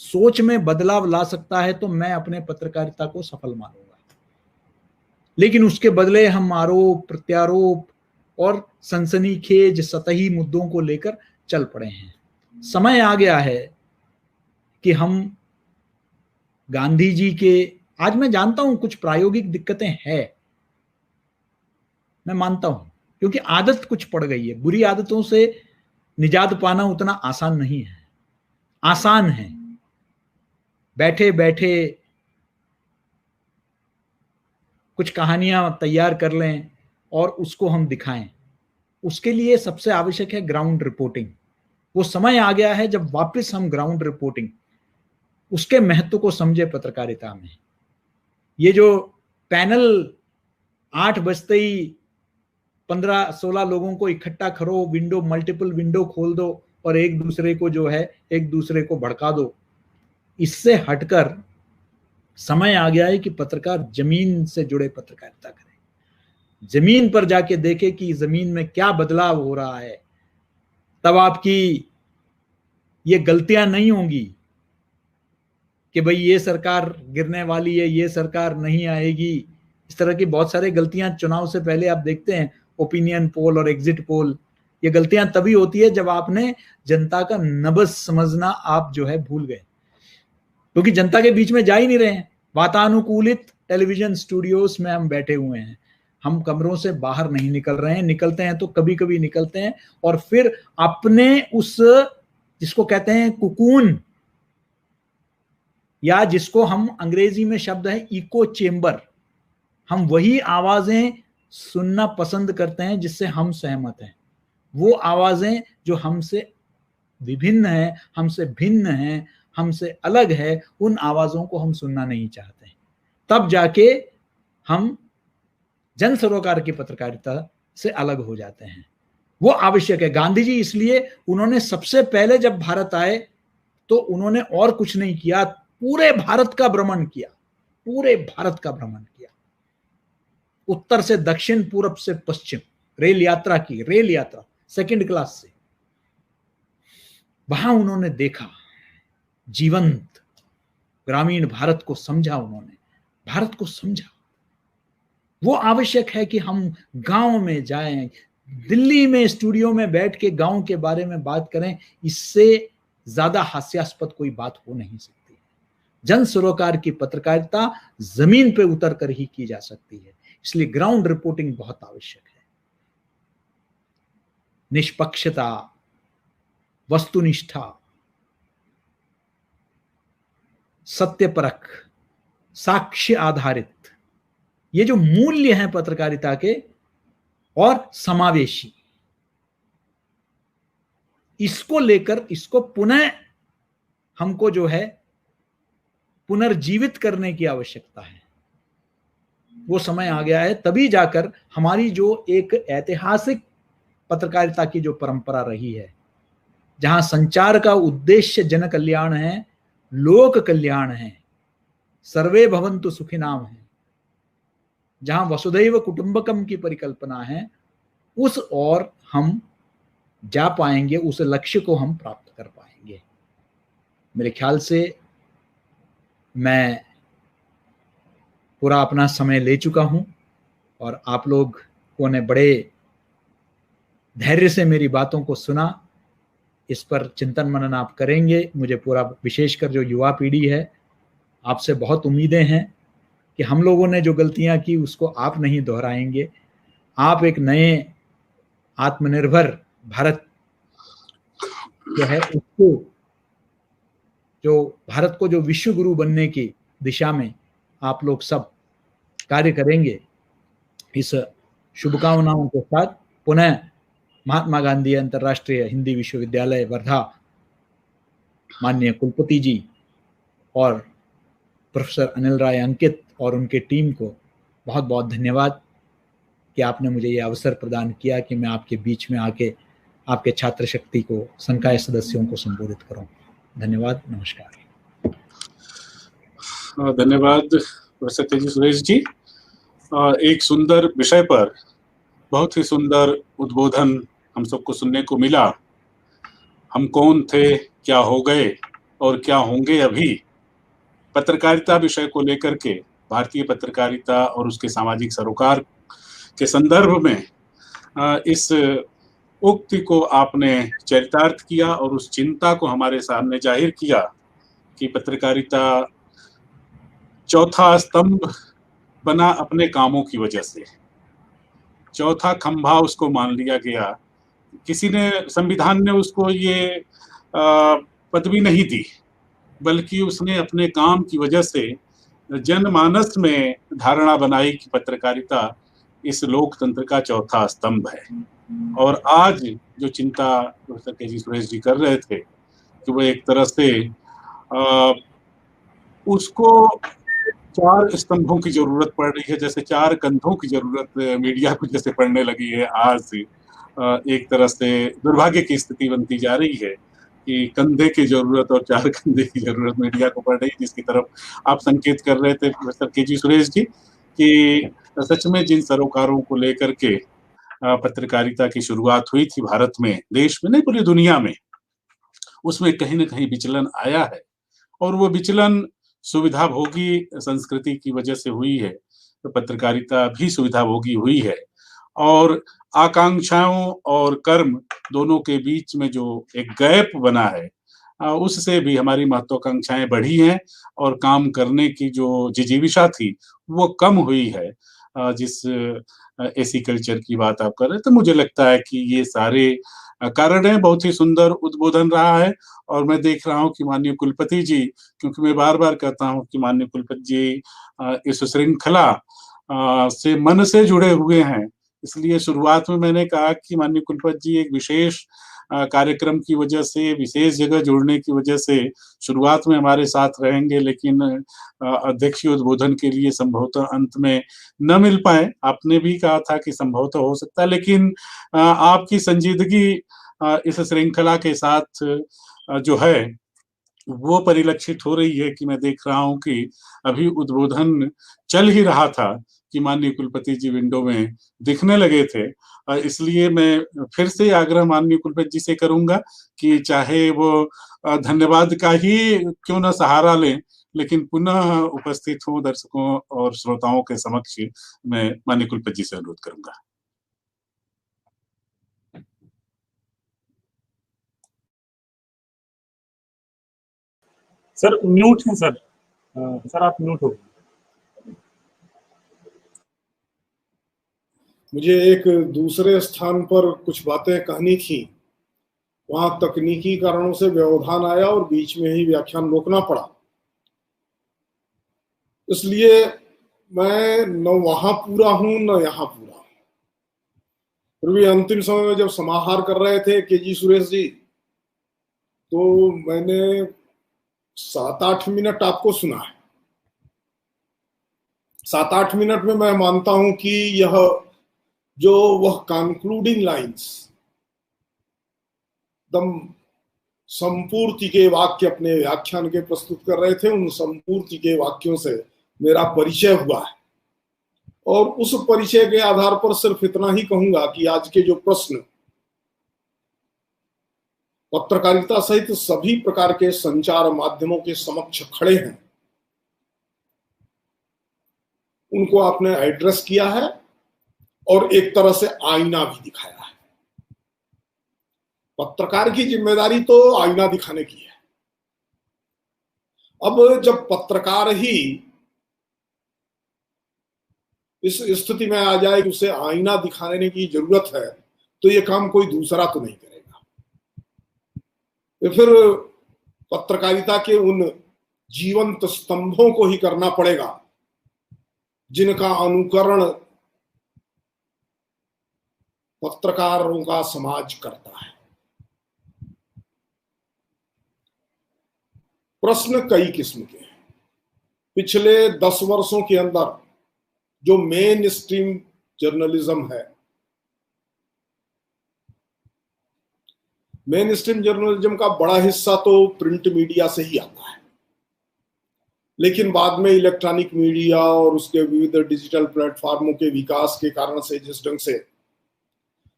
सोच में बदलाव ला सकता है तो मैं अपने पत्रकारिता को सफल मानूंगा। लेकिन उसके बदले हम आरोप प्रत्यारोप और सनसनीखेज सतही मुद्दों को लेकर चल पड़े हैं। समय आ गया है कि हम गांधी जी के, आज मैं जानता हूं कुछ प्रायोगिक दिक्कतें हैं, मैं मानता हूं, क्योंकि आदत कुछ पड़ गई है। बुरी आदतों से निजात पाना उतना आसान नहीं है। आसान है बैठे बैठे कुछ कहानियां तैयार कर लें और उसको हम दिखाएं। उसके लिए सबसे आवश्यक है ग्राउंड रिपोर्टिंग। वो समय आ गया है जब वापस हम ग्राउंड रिपोर्टिंग, उसके महत्व को समझे पत्रकारिता में। ये जो पैनल 8 बजते ही 15-16 लोगों को इकट्ठा करो, विंडो मल्टीपल विंडो खोल दो और एक दूसरे को जो है एक दूसरे को भड़का दो, इससे हटकर समय आ गया है कि पत्रकार जमीन से जुड़े पत्रकारिता करें, जमीन पर जाके देखे कि जमीन में क्या बदलाव हो रहा है। तब आपकी ये गलतियां नहीं होंगी कि भाई ये सरकार गिरने वाली है, ये सरकार नहीं आएगी। इस तरह की बहुत सारी गलतियां चुनाव से पहले आप देखते हैं, ओपिनियन पोल और एग्जिट पोल। ये गलतियां तभी होती है जब आपने जनता का नब्ज समझना आप जो है भूल गए, क्योंकि जनता के बीच में जा ही नहीं रहे हैं। वातानुकूलित टेलीविजन स्टूडियोज में हम बैठे हुए हैं, हम कमरों से बाहर नहीं निकल रहे हैं। निकलते हैं तो कभी कभी निकलते हैं और फिर अपने उस, जिसको कहते हैं कुकून, या जिसको हम अंग्रेजी में शब्द है इको चेम्बर, हम वही आवाजें सुनना पसंद करते हैं जिससे हम सहमत हैं। वो आवाजें जो हमसे विभिन्न है, हमसे भिन्न है, हमसे अलग है, उन आवाजों को हम सुनना नहीं चाहते। तब जाके हम जन सरोकार की पत्रकारिता से अलग हो जाते हैं। वो आवश्यक है। गांधी जी इसलिए उन्होंने सबसे पहले जब भारत आए तो उन्होंने और कुछ नहीं किया, पूरे भारत का भ्रमण किया, पूरे भारत का भ्रमण किया, उत्तर से दक्षिण, पूरब से पश्चिम, रेल यात्रा की, रेल यात्रा सेकंड क्लास से। वहां उन्होंने देखा, जीवंत ग्रामीण भारत को समझा, उन्होंने भारत को समझा। वो आवश्यक है कि हम गांव में जाएं, दिल्ली में स्टूडियो में बैठ के गांव के बारे में बात करें। इससे ज्यादा हास्यास्पद कोई बात हो नहीं सकती। जन सरोकार की पत्रकारिता जमीन पे उतर कर ही की जा सकती है, इसलिए ग्राउंड रिपोर्टिंग बहुत आवश्यक है। निष्पक्षता, वस्तुनिष्ठा, सत्यपरख, साक्ष्य आधारित, ये जो मूल्य हैं पत्रकारिता के, और समावेशी, इसको लेकर इसको पुनः हमको जो है पुनर्जीवित करने की आवश्यकता है। वो समय आ गया है, तभी जाकर हमारी जो एक ऐतिहासिक पत्रकारिता की जो परंपरा रही है, जहां संचार का उद्देश्य जन कल्याण है, लोक कल्याण है, सर्वे भवन्तु सुखिनाम है, जहां वसुधैव कुटुंबकम की परिकल्पना है, उस ओर हम जा पाएंगे, उस लक्ष्य को हम प्राप्त कर पाएंगे। मेरे ख्याल से मैं पूरा अपना समय ले चुका हूं और आप लोगों ने बड़े धैर्य से मेरी बातों को सुना। इस पर चिंतन मनन आप करेंगे। मुझे पूरा, विशेषकर जो युवा पीढ़ी है, आपसे बहुत उम्मीदें हैं कि हम लोगों ने जो गलतियां की उसको आप नहीं दोहराएंगे। आप एक नए आत्मनिर्भर भारत जो है उसको, जो भारत को जो विश्व गुरु बनने की दिशा में आप लोग सब कार्य करेंगे। इस शुभकामनाओं के साथ पुनः महात्मा गांधी अंतर्राष्ट्रीय हिंदी विश्वविद्यालय वर्धा माननीय कुलपति जी और प्रोफेसर अनिल राय अंकित और उनके टीम को बहुत बहुत धन्यवाद कि आपने मुझे ये अवसर प्रदान किया कि मैं आपके बीच में आके आपके छात्र शक्ति को, संकाय सदस्यों को संबोधित करूं। धन्यवाद, नमस्कार। धन्यवाद प्रोफेसर तेजी सुरेश जी। एक सुंदर विषय पर बहुत ही सुंदर उद्बोधन हम सबको सुनने को मिला। हम कौन थे, क्या हो गए और क्या होंगे अभी, पत्रकारिता विषय को लेकर के भारतीय पत्रकारिता और उसके सामाजिक सरोकार के संदर्भ में इस उक्ति को आपने चरितार्थ किया और उस चिंता को हमारे सामने जाहिर किया कि पत्रकारिता चौथा स्तंभ बना अपने कामों की वजह से, चौथा खंभा उसको मान लिया गया। किसी ने, संविधान ने उसको ये पदवी नहीं दी, बल्कि उसने अपने काम की वजह से जनमानस में धारणा बनाई कि पत्रकारिता इस लोकतंत्र का चौथा स्तंभ है। और आज जो चिंता प्रोफेसर के.जी. सुरेश जी कर रहे थे कि वो एक तरह से उसको 4 स्तंभों की जरूरत पड़ रही है, जैसे 4 कंधों की जरूरत मीडिया को जैसे पड़ने लगी है। आज एक तरह से दुर्भाग्य की स्थिति बनती जा रही है कि कंधे की जरूरत और 4 कंधे की जरूरत मीडिया को पड़ रही है, जिसकी तरफ आप संकेत कर रहे थे प्रोफेसर के.जी. सुरेश जी, कि सच में जिन सरोकारों को लेकर के पत्रकारिता की शुरुआत हुई थी भारत में, देश में नहीं पूरी दुनिया में, उसमें कहीं न कहीं विचलन आया है। और वो विचलन सुविधाभोगी संस्कृति की वजह से हुई है, तो पत्रकारिता भी सुविधाभोगी हुई है। और आकांक्षाओं और कर्म दोनों के बीच में जो एक गैप बना है, उससे भी हमारी महत्वाकांक्षाएं बढ़ी हैं और काम करने की जो जिजीविषा थी वो कम हुई है। जिस एसी कल्चर की बात आप कर रहे थे, मुझे लगता है कि ये सारे कारण हैं। बहुत ही सुंदर उद्बोधन रहा है और मैं देख रहा हूँ कि माननीय कुलपति जी, क्योंकि मैं बार-बार कहता हूँ कि माननीय कुलपति जी इस श्रृंखला से मन से जुड़े हुए हैं, इसलिए शुरुआत में मैंने कहा कि माननीय कुलपति जी एक विशेष कार्यक्रम की वजह से, विशेष जगह जुड़ने की वजह से शुरुआत में हमारे साथ रहेंगे, लेकिन अध्यक्षीय उद्बोधन के लिए संभवतः अंत में न मिल पाए। आपने भी कहा था कि संभवतः हो सकता है, लेकिन आपकी संजीदगी इस श्रृंखला के साथ जो है वो परिलक्षित हो रही है कि मैं देख रहा हूँ कि अभी उद्बोधन चल ही रहा था कि माननीय कुलपति जी विंडो में दिखने लगे थे। इसलिए मैं फिर से आग्रह माननीय कुलपति जी से करूंगा कि चाहे वो धन्यवाद का ही क्यों न सहारा लें, लेकिन पुनः उपस्थित हों दर्शकों और श्रोताओं के समक्ष मैं माननीय कुलपति जी से अनुरोध करूंगा। सर म्यूट है सर। सर आप म्यूट हो। मुझे एक दूसरे स्थान पर कुछ बातें कहनी थी, वहां तकनीकी कारणों से व्यवधान आया और बीच में ही व्याख्यान रोकना पड़ा। इसलिए मैं न वहां पूरा हूं न यहां पूरा हूं। फिर भी अंतिम समय में जब समाहार कर रहे थे के.जी. सुरेश जी, तो मैंने 7-8 मिनट आपको सुना है। 7-8 मिनट में मैं मानता हूं कि यह जो वह कंक्लूडिंग लाइंस, दम संपूर्ति के वाक्य अपने व्याख्यान के प्रस्तुत कर रहे थे, उन संपूर्ति के वाक्यों से मेरा परिचय हुआ है। और उस परिचय के आधार पर सिर्फ इतना ही कहूंगा कि आज के जो प्रश्न पत्रकारिता सहित सभी प्रकार के संचार माध्यमों के समक्ष खड़े हैं, उनको आपने एड्रेस किया है और एक तरह से आईना भी दिखाया है। पत्रकार की जिम्मेदारी तो आईना दिखाने की है। अब जब पत्रकार ही इस स्थिति में आ जाए कि उसे आईना दिखाने की जरूरत है, तो ये काम कोई दूसरा तो नहीं करेगा। तो फिर पत्रकारिता के उन जीवंत स्तंभों को ही करना पड़ेगा जिनका अनुकरण पत्रकारों का समाज करता है। प्रश्न कई किस्म के हैं। पिछले 10 वर्षों के अंदर जो मेन स्ट्रीम जर्नलिज्म है, मेन स्ट्रीम जर्नलिज्म का बड़ा हिस्सा तो प्रिंट मीडिया से ही आता है, लेकिन बाद में इलेक्ट्रॉनिक मीडिया और उसके विविध डिजिटल प्लेटफॉर्मों के विकास के कारण से जिस ढंग से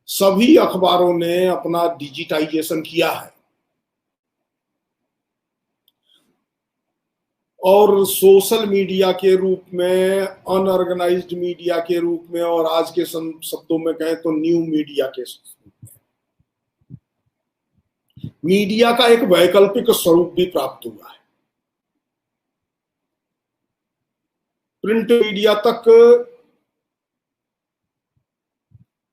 सभी अखबारों ने अपना डिजिटाइजेशन किया है और सोशल मीडिया के रूप में, अनऑर्गेनाइज्ड मीडिया के रूप में, और आज के शब्दों में कहें तो न्यू मीडिया के रूप में मीडिया का एक वैकल्पिक स्वरूप भी प्राप्त हुआ है। प्रिंट मीडिया तक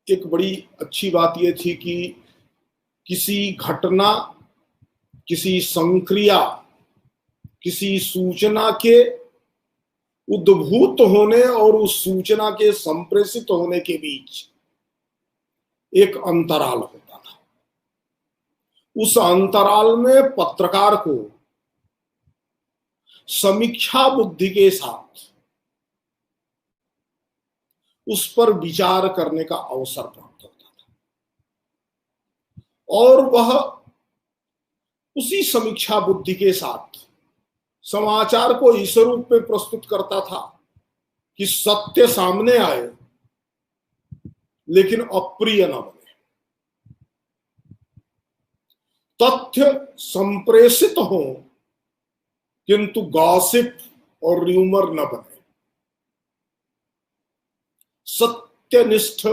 एक बड़ी अच्छी बात यह थी कि किसी घटना, किसी संक्रिया, किसी सूचना के उद्भूत होने और उस सूचना के संप्रेषित होने के बीच एक अंतराल होता था। उस अंतराल में पत्रकार को समीक्षा बुद्धि के साथ उस पर विचार करने का अवसर प्राप्त होता था, और वह उसी समीक्षा बुद्धि के साथ समाचार को इस रूप में प्रस्तुत करता था कि सत्य सामने आए लेकिन अप्रिय न बने, तथ्य संप्रेषित हो किंतु गॉसिप और र्यूमर न बने, सत्यनिष्ठ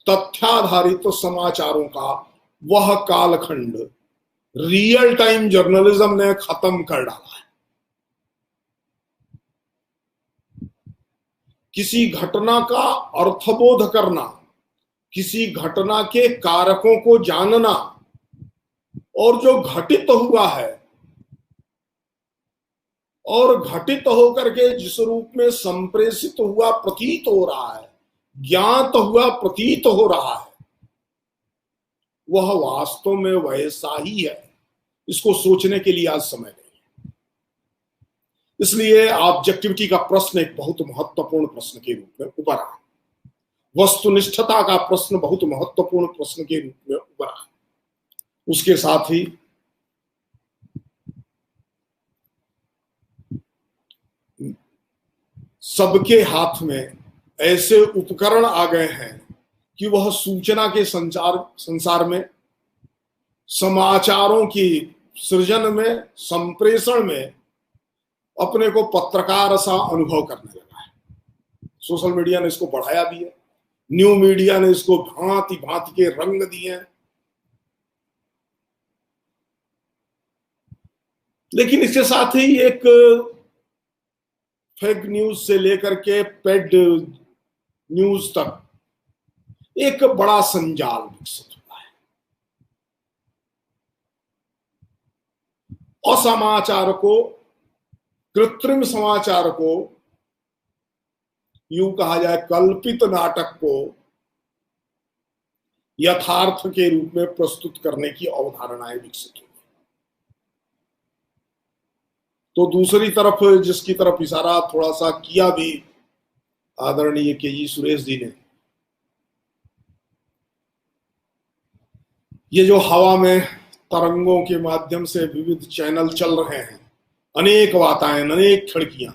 तथ्याधारित समाचारों का वह कालखंड रियल टाइम जर्नलिज्म ने खत्म कर डाला है। किसी घटना का अर्थबोध करना, किसी घटना के कारकों को जानना, और जो घटित हुआ है और घटित होकर के जिस रूप में संप्रेषित हुआ प्रतीत हो रहा है, ज्ञात हुआ प्रतीत हो रहा है, वह वास्तव में वैसा ही है। इसको सोचने के लिए आज समय नहीं है। इसलिए ऑब्जेक्टिविटी का प्रश्न एक बहुत महत्वपूर्ण प्रश्न के रूप में उभरा है। वस्तुनिष्ठता का प्रश्न बहुत महत्वपूर्ण प्रश्न के रूप में उभरा है। उसके साथ ही सबके हाथ में ऐसे उपकरण आ गए हैं कि वह सूचना के संसार में, समाचारों की सृजन में, संप्रेषण में अपने को पत्रकार सा अनुभव करने लगा है। सोशल मीडिया ने इसको बढ़ाया भी है, न्यू मीडिया ने इसको भांति भांति के रंग दिए हैं। लेकिन इसके साथ ही एक फेक न्यूज से लेकर के पेड न्यूज तक एक बड़ा संजाल विकसित हुआ है। असमाचार को, कृत्रिम समाचार को, यूं कहा जाए कल्पित नाटक को यथार्थ के रूप में प्रस्तुत करने की अवधारणाएं विकसित हुई। तो दूसरी तरफ जिसकी तरफ इशारा थोड़ा सा किया भी आदरणीय के.जी. सुरेश जी ने, ये जो हवा में तरंगों के माध्यम से विविध चैनल चल रहे हैं, अनेक वातायन, अनेक खिड़कियां,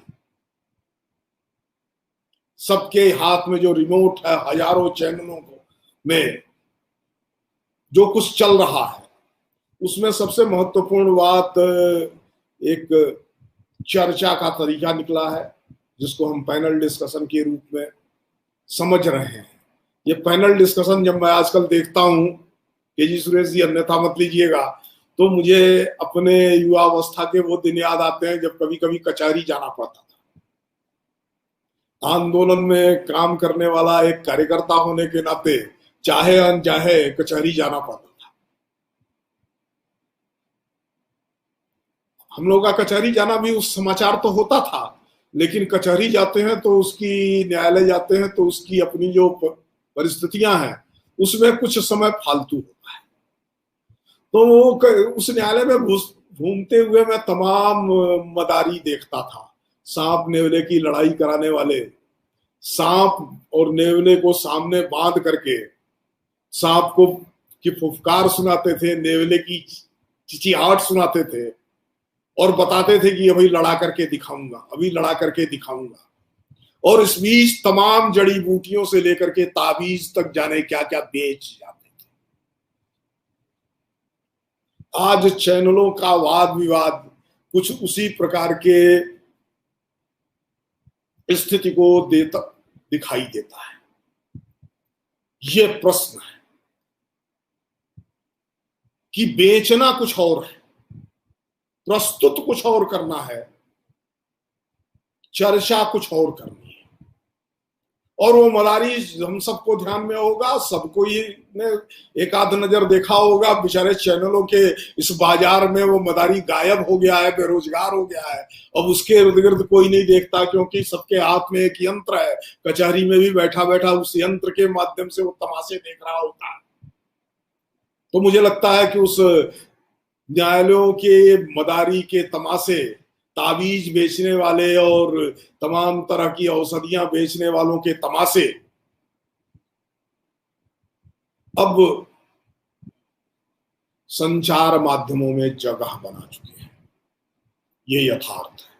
सबके हाथ में जो रिमोट है, हजारों चैनलों में जो कुछ चल रहा है, उसमें सबसे महत्वपूर्ण बात एक चर्चा का तरीका निकला है, जिसको हम पैनल डिस्कशन के रूप में समझ रहे हैं। ये पैनल डिस्कशन जब मैं आजकल देखता हूं, के.जी. सुरेश जी अन्यथा मत लीजिएगा, तो मुझे अपने युवावस्था के वो दिन याद आते हैं जब कभी कभी कचहरी जाना पड़ता था। आंदोलन में काम करने वाला एक कार्यकर्ता होने के नाते चाहे अनचाहे कचहरी जाना पड़ता था। हम लोग का कचहरी जाना भी उस समाचार तो होता था, लेकिन कचहरी जाते हैं तो उसकी, न्यायालय जाते हैं तो उसकी अपनी जो परिस्थितियां हैं उसमें कुछ समय फालतू होता है। तो उस न्यायालय में घूमते हुए मैं तमाम मदारी देखता था। सांप नेवले की लड़ाई कराने वाले, सांप और नेवले को सामने बांध करके सांप को की फुफकार सुनाते थे, नेवले की चिचियाहट सुनाते थे और बताते थे कि अभी लड़ा करके दिखाऊंगा, अभी लड़ा करके दिखाऊंगा। और इस बीच तमाम जड़ी बूटियों से लेकर के ताबीज तक जाने क्या क्या बेच जाते थे। आज चैनलों का वाद विवाद कुछ उसी प्रकार के स्थिति को दिखाई देता है। ये प्रश्न है कि बेचना कुछ और है, प्रस्तुत कुछ और करना है, चर्चा कुछ और करनी है। और वो मदारी हम सबको ध्यान में होगा, सबको ही ने एक आध नजर देखा होगा, बेचारे चैनलों के इस बाजार में वो मदारी गायब हो गया है, बेरोजगार हो गया है। अब उसके इर्द गिर्द कोई नहीं देखता, क्योंकि सबके हाथ में एक यंत्र है, कचहरी में भी बैठा बैठा उस यंत्र के माध्यम से वो तमाशे देख रहा होता है। तो मुझे लगता है कि उस न्यायालयों के मदारी के तमाशे, ताबीज बेचने वाले और तमाम तरह की औषधियां बेचने वालों के तमाशे अब संचार माध्यमों में जगह बना चुके हैं। ये यथार्थ है।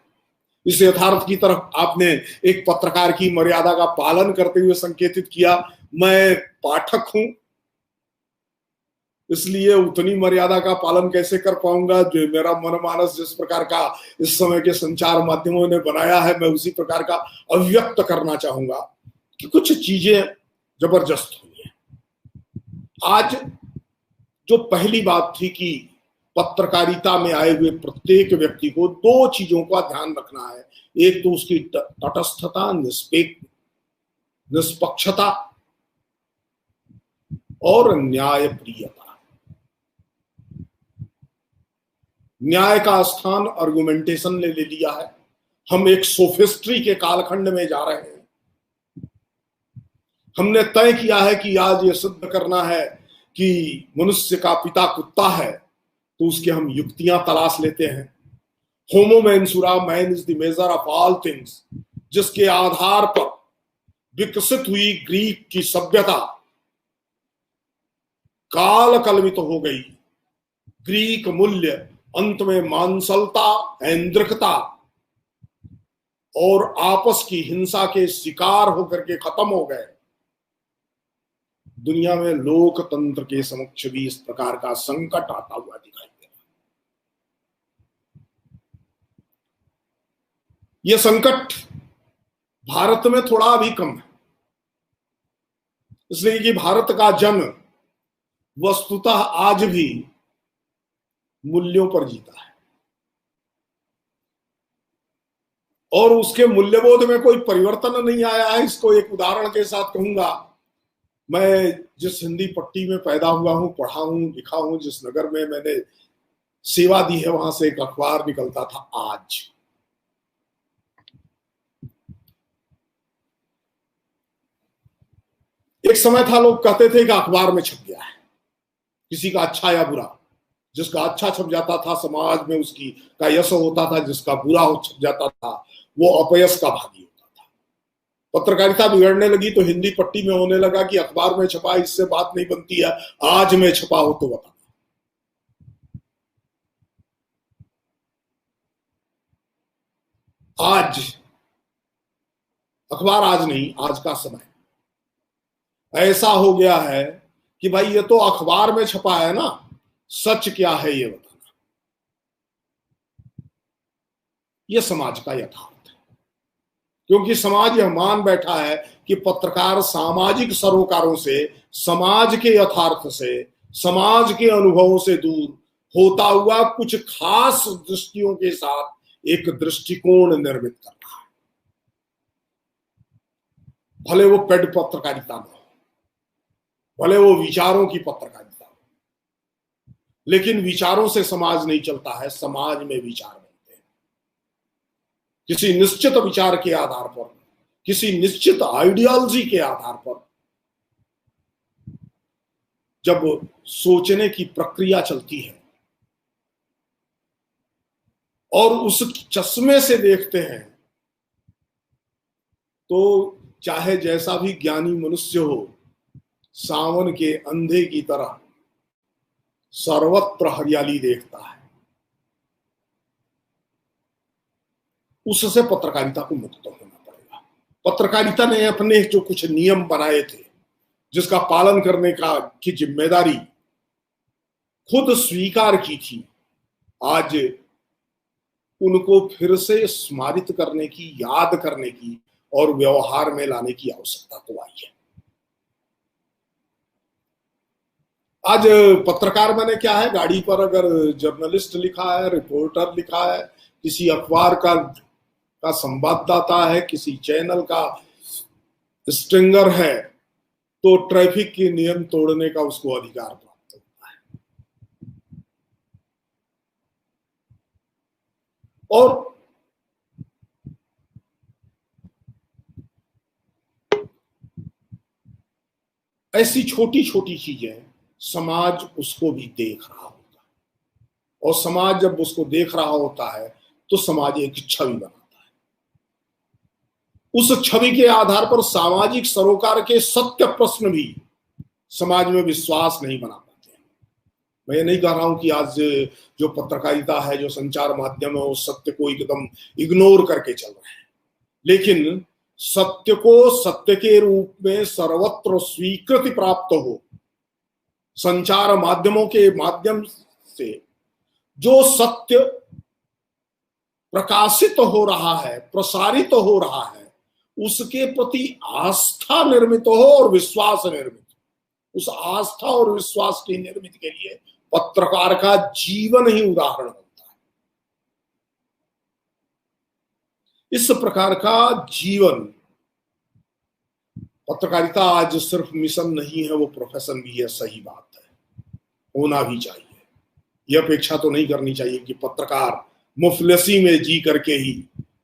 इस यथार्थ की तरफ आपने एक पत्रकार की मर्यादा का पालन करते हुए संकेतित किया। मैं पाठक हूं, इसलिए उतनी मर्यादा का पालन कैसे कर पाऊंगा। जो मेरा मनमानस जिस प्रकार का इस समय के संचार माध्यमों ने बनाया है, मैं उसी प्रकार का अव्यक्त करना चाहूंगा कि कुछ चीजें जबरदस्त हुई हैं। आज जो पहली बात थी कि पत्रकारिता में आए हुए प्रत्येक व्यक्ति को दो चीजों का ध्यान रखना है। एक तो उसकी तटस्थता, निष्पक्षता और न्यायप्रियता। न्याय का स्थान आर्गुमेंटेशन ने ले लिया है। हम एक सोफिस्ट्री के कालखंड में जा रहे हैं। हमने तय किया है कि आज ये सिद्ध करना है कि मनुष्य का पिता कुत्ता है, तो उसके हम युक्तियां तलाश लेते हैं। होमो मेंसुरा, man is the measure of all things, जिसके आधार पर विकसित हुई ग्रीक की सभ्यता काल कलवित हो गई। ग्रीक मूल्य अंत में मांसलता, ऐन्द्रिकता और आपस की हिंसा के शिकार होकर के खत्म हो गए। दुनिया में लोकतंत्र के समक्ष भी इस प्रकार का संकट आता हुआ दिखाई दे रहा है। यह संकट भारत में थोड़ा भी कम है, इसलिए कि भारत का जन वस्तुतः आज भी मूल्यों पर जीता है और उसके मूल्यबोध में कोई परिवर्तन नहीं आया है। इसको एक उदाहरण के साथ कहूंगा। मैं जिस हिंदी पट्टी में पैदा हुआ हूं, पढ़ा हूं, लिखा हूं, जिस नगर में मैंने सेवा दी है, वहां से एक अखबार निकलता था आज। एक समय था लोग कहते थे कि अखबार में छप गया है, किसी का अच्छा या बुरा। जिसका अच्छा छप जाता था समाज में उसकी का यश होता था, जिसका बुरा छप जाता था वो अपयश का भागी होता था। पत्रकारिता बिगड़ने लगी तो हिंदी पट्टी में होने लगा कि अखबार में छपा, इससे बात नहीं बनती है, आज में छपा हो तो बता। आज अखबार आज नहीं, आज का समय ऐसा हो गया है कि भाई ये तो अखबार में छपा है ना, सच क्या है ये बताना। ये समाज का यथार्थ है, क्योंकि समाज यह मान बैठा है कि पत्रकार सामाजिक सरोकारों से, समाज के यथार्थ से, समाज के अनुभवों से दूर होता हुआ कुछ खास दृष्टियों के साथ एक दृष्टिकोण निर्मित कर रहा है। भले वो पेड पत्रकारिता न हो, भले वो विचारों की पत्रकारिता, लेकिन विचारों से समाज नहीं चलता है, समाज में विचार बनते हैं। किसी निश्चित विचार के आधार पर, किसी निश्चित आइडियोलॉजी के आधार पर जब सोचने की प्रक्रिया चलती है और उस चश्मे से देखते हैं, तो चाहे जैसा भी ज्ञानी मनुष्य हो, सावन के अंधे की तरह सर्वत्र हरियाली देखता है। उससे पत्रकारिता को मुक्त होना पड़ेगा। पत्रकारिता ने अपने जो कुछ नियम बनाए थे, जिसका पालन करने की जिम्मेदारी खुद स्वीकार की थी, आज उनको फिर से स्मारित करने की, याद करने की और व्यवहार में लाने की आवश्यकता तो आई है। आज पत्रकार मैंने क्या है, गाड़ी पर अगर जर्नलिस्ट लिखा है, रिपोर्टर लिखा है, किसी अखबार का संवाददाता है, किसी चैनल का स्ट्रिंगर है, तो ट्रैफिक के नियम तोड़ने का उसको अधिकार प्राप्त होता है। और ऐसी छोटी छोटी चीजें समाज उसको भी देख रहा होता है, और समाज जब उसको देख रहा होता है तो समाज एक छवि बनाता है। उस छवि के आधार पर सामाजिक सरोकार के सत्य प्रश्न भी समाज में विश्वास नहीं बना पाते हैं। मैं ये नहीं कह रहा हूं कि आज जो पत्रकारिता है, जो संचार माध्यम है, वो सत्य को एकदम इग्नोर करके चल रहे हैं, लेकिन सत्य को सत्य के रूप में सर्वत्र स्वीकृति प्राप्त हो, संचार माध्यमों के माध्यम से जो सत्य प्रकाशित हो रहा है, प्रसारित हो रहा है, उसके प्रति आस्था निर्मित हो और विश्वास निर्मित। उस आस्था और विश्वास की निर्मित के लिए पत्रकार का जीवन ही उदाहरण होता है। इस प्रकार का जीवन, पत्रकारिता आज सिर्फ मिशन नहीं है, वो प्रोफेशन भी है। सही बात है, होना भी चाहिए। यह अपेक्षा तो नहीं करनी चाहिए कि पत्रकार मुफलिसी में जी करके ही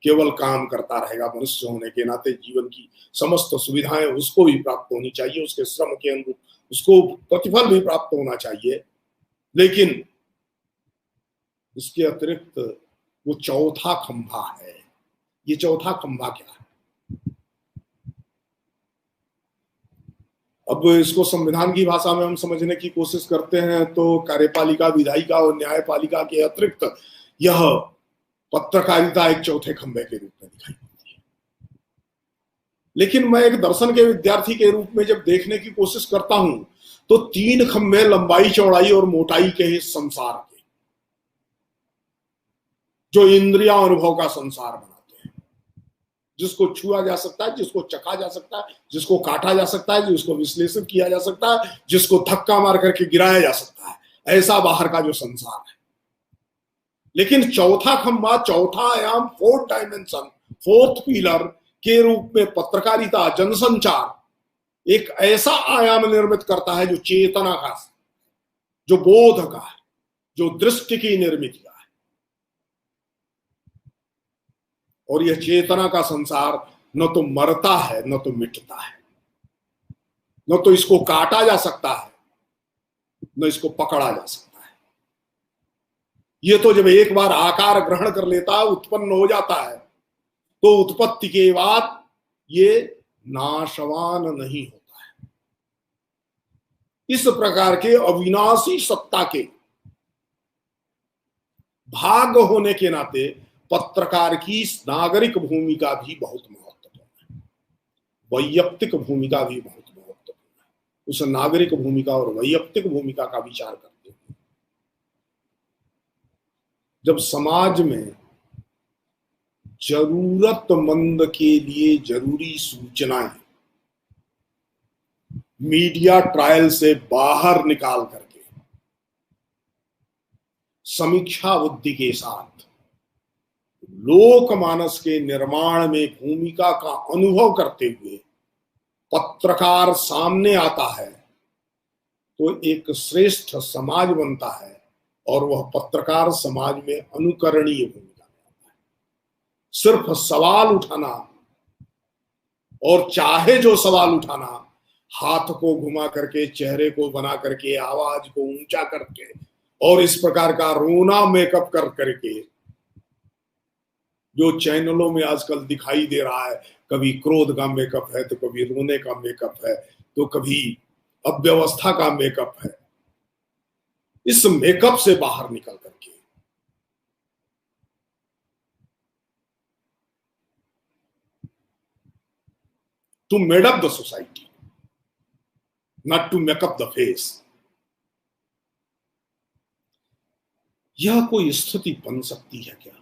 केवल काम करता रहेगा। मनुष्य होने के नाते जीवन की समस्त सुविधाएं उसको भी प्राप्त होनी चाहिए, उसके श्रम के अनुरूप उसको प्रतिफल भी प्राप्त होना चाहिए। लेकिन इसके अतिरिक्त वो चौथा खंभा है। ये चौथा खंभा क्या है? अब इसको संविधान की भाषा में हम समझने की कोशिश करते हैं तो कार्यपालिका, विधायिका और न्यायपालिका के अतिरिक्त यह पत्रकारिता एक चौथे खंभे के रूप में दिखाई देती है। लेकिन मैं एक दर्शन के विद्यार्थी के रूप में जब देखने की कोशिश करता हूं तो तीन खंभे लंबाई, चौड़ाई और मोटाई के हैं संसार के, जो इंद्रिया अनुभव का संसार बनाते हैं, जिसको छुआ जा सकता है, जिसको चखा जा सकता है, जिसको काटा जा सकता है, जिसको विश्लेषण किया जा सकता है, जिसको धक्का मार करके गिराया जा सकता है, ऐसा बाहर का जो संसार है। लेकिन चौथा खंभा, चौथा आयाम, फोर्थ डायमेंशन, फोर्थ पिलर के रूप में पत्रकारिता, जनसंचार एक ऐसा आयाम निर्मित करता है जो चेतना का, जो बोध का है, जो दृष्टि की निर्मित का है। और यह चेतना का संसार न तो मरता है न तो मिटता है, न तो इसको काटा जा सकता है न इसको पकड़ा जा सकता है। यह तो जब एक बार आकार ग्रहण कर लेता है, उत्पन्न हो जाता है, तो उत्पत्ति के बाद ये नाशवान नहीं होता है। इस प्रकार के अविनाशी सत्ता के भाग होने के नाते पत्रकार की नागरिक भूमिका भी बहुत महत्वपूर्ण है, वैयक्तिक भूमिका भी बहुत महत्वपूर्ण है। उस नागरिक भूमिका और वैयक्तिक भूमिका का विचार करते हुए जब समाज में जरूरतमंद के लिए जरूरी सूचनाएं मीडिया ट्रायल से बाहर निकाल करके समीक्षा बुद्धि के साथ लोकमानस के निर्माण में भूमिका का अनुभव करते हुए पत्रकार सामने आता है तो एक श्रेष्ठ समाज बनता है, और वह पत्रकार समाज में अनुकरणीय भूमिका में आता है। सिर्फ सवाल उठाना और चाहे जो सवाल उठाना, हाथ को घुमा करके, चेहरे को बना करके, आवाज को ऊंचा करके और इस प्रकार का रोना मेकअप कर करके जो चैनलों में आजकल दिखाई दे रहा है, कभी क्रोध का मेकअप है तो कभी रोने का मेकअप है तो कभी अव्यवस्था का मेकअप है। इस मेकअप से बाहर निकल करके to made up the society, not to makeup the face, यह कोई स्थिति बन सकती है क्या?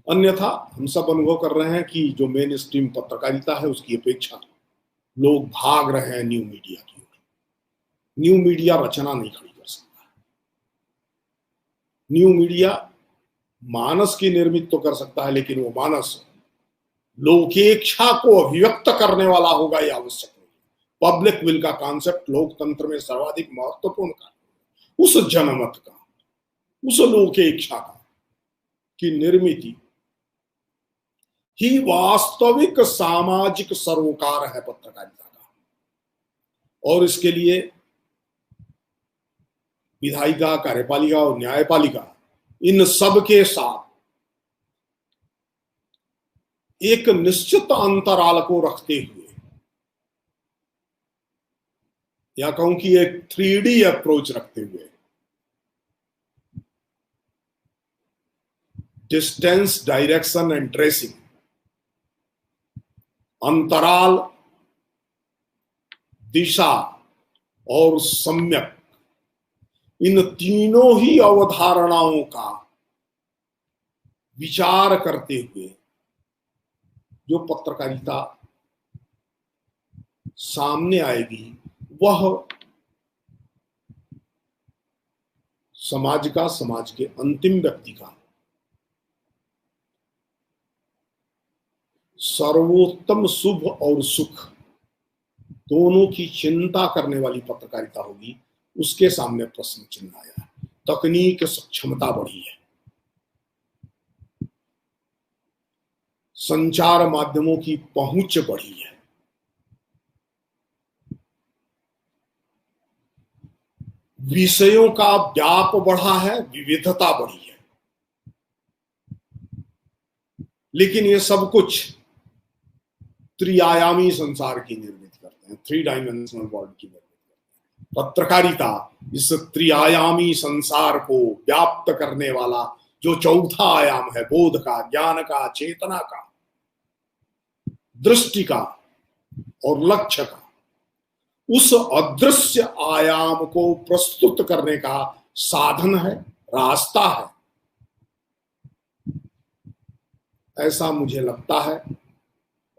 अन्यथा हम सब अनुभव कर रहे हैं कि जो मेन स्ट्रीम पत्रकारिता है उसकी अपेक्षा लोग भाग रहे हैं न्यू मीडिया की ओर। न्यू मीडिया रचना नहीं खड़ी कर सकता। न्यू मीडिया मानस की निर्मित तो कर सकता है, लेकिन वो मानस लोकेच्छा को अभिव्यक्त करने वाला होगा, यह आवश्यक नहीं। पब्लिक विल का कॉन्सेप्ट लोकतंत्र में सर्वाधिक महत्वपूर्ण का, उस जनमत का, उस लोकेच्छा का की निर्मिति ही वास्तविक सामाजिक सरोकार है पत्रकारिता का। और इसके लिए विधायिका, कार्यपालिका और न्यायपालिका इन सब के साथ एक निश्चित अंतराल को रखते हुए, या कहूं कि एक 3D अप्रोच रखते हुए, डिस्टेंस, डायरेक्शन एंड ट्रेसिंग, अंतराल, दिशा और सम्यक, इन तीनों ही अवधारणाओं का विचार करते हुए जो पत्रकारिता सामने आएगी वह समाज का, समाज के अंतिम व्यक्ति का सर्वोत्तम शुभ और सुख दोनों की चिंता करने वाली पत्रकारिता होगी। उसके सामने प्रश्न चिन्ह आया है। तकनीक सक्षमता बढ़ी है, संचार माध्यमों की पहुंच बढ़ी है, विषयों का व्याप बढ़ा है, विविधता बढ़ी है। लेकिन ये सब कुछ त्रिआयामी संसार की निर्मित करते हैं, 3 डायमेंशनल वर्ल्ड की निर्मित करते हैं। पत्रकारिता इस त्रिआयामी संसार को व्याप्त करने वाला जो चौथा आयाम है, बोध का, ज्ञान का, चेतना का, दृष्टि का और लक्ष्य का, उस अदृश्य आयाम को प्रस्तुत करने का साधन है, रास्ता है, ऐसा मुझे लगता है।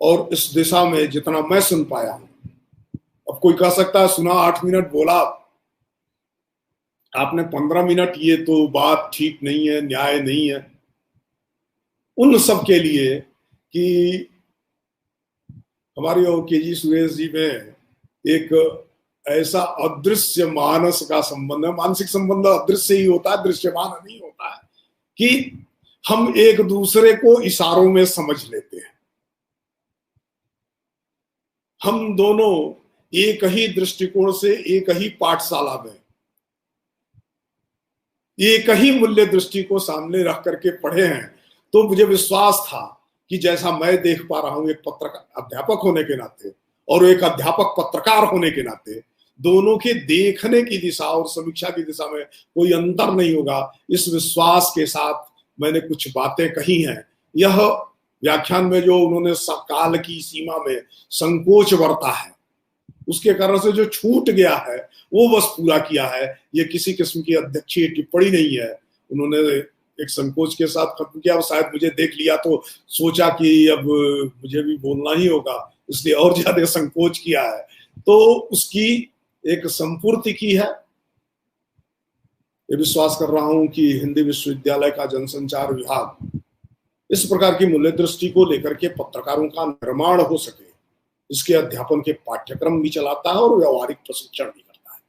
और इस दिशा में जितना मैं सुन पाया हूं, अब कोई कह सकता है सुना 8 मिनट बोला आपने 15 मिनट, ये तो बात ठीक नहीं है, न्याय नहीं है। उन सब के लिए कि हमारे और केजी सुरेश जी में एक ऐसा अदृश्य मानस का संबंध है, मानसिक संबंध अदृश्य ही होता है, दृश्यमान नहीं होता है, कि हम एक दूसरे को इशारों में समझ लेते हैं। हम दोनों एक ही दृष्टिकोण से, एक ही पाठशाला में, एक ही मूल्य दृष्टि को सामने रख करके पढ़े हैं। तो मुझे विश्वास था कि जैसा मैं देख पा रहा हूं एक पत्रकार अध्यापक होने के नाते और एक अध्यापक पत्रकार होने के नाते, दोनों के देखने की दिशा और समीक्षा की दिशा में कोई अंतर नहीं होगा। इस विश्वास के साथ मैंने कुछ बातें कही हैं। यह व्याख्यान में जो उन्होंने काल की सीमा में संकोच बरता है, उसके कारण से जो छूट गया है वो बस पूरा किया है। ये किसी किस्म की अध्यक्षीय टिप्पणी नहीं है। उन्होंने एक संकोच के साथ खत्म किया। शायद मुझे देख लिया तो सोचा कि अब मुझे भी बोलना ही होगा, इसलिए और ज्यादा संकोच किया है। तो उसकी एक संपूर्ति की है। ये विश्वास कर रहा हूं कि हिंदी विश्वविद्यालय का जनसंचार विभाग इस प्रकार की मूल्य दृष्टि को लेकर के पत्रकारों का निर्माण हो सके, इसके अध्यापन के पाठ्यक्रम भी चलाता है और व्यवहारिक प्रशिक्षण भी करता है।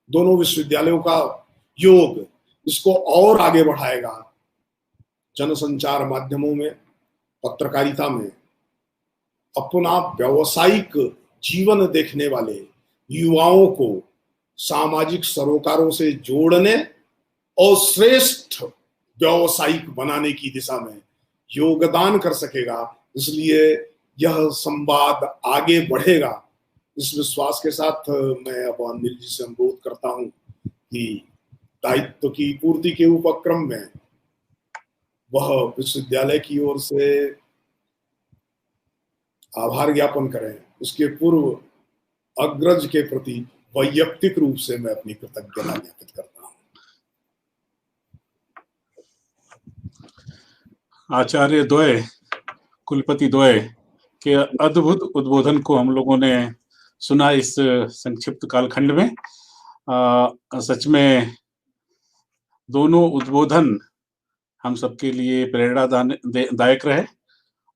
दोनों विश्वविद्यालयों का योग इसको और आगे बढ़ाएगा। जनसंचार माध्यमों में, पत्रकारिता में अपना व्यावसायिक जीवन देखने वाले युवाओं को सामाजिक सरोकारों से जोड़ने और श्रेष्ठ व्यावसायिक बनाने की दिशा में योगदान कर सकेगा। इसलिए यह संवाद आगे बढ़ेगा। इस विश्वास के साथ मैं अब अनिल जी से अनुरोध करता हूं कि दायित्व की पूर्ति के उपक्रम में वह विश्वविद्यालय की ओर से आभार ज्ञापन करें। उसके पूर्व अग्रज के प्रति वैयक्तिक रूप से मैं अपनी कृतज्ञता ज्ञापित करता हूं। आचार्य द्वय, कुलपति द्वय के अद्भुत उद्बोधन को हम लोगों ने सुना इस संक्षिप्त कालखंड में। सच में दोनों उद्बोधन हम सबके लिए प्रेरणादायक रहे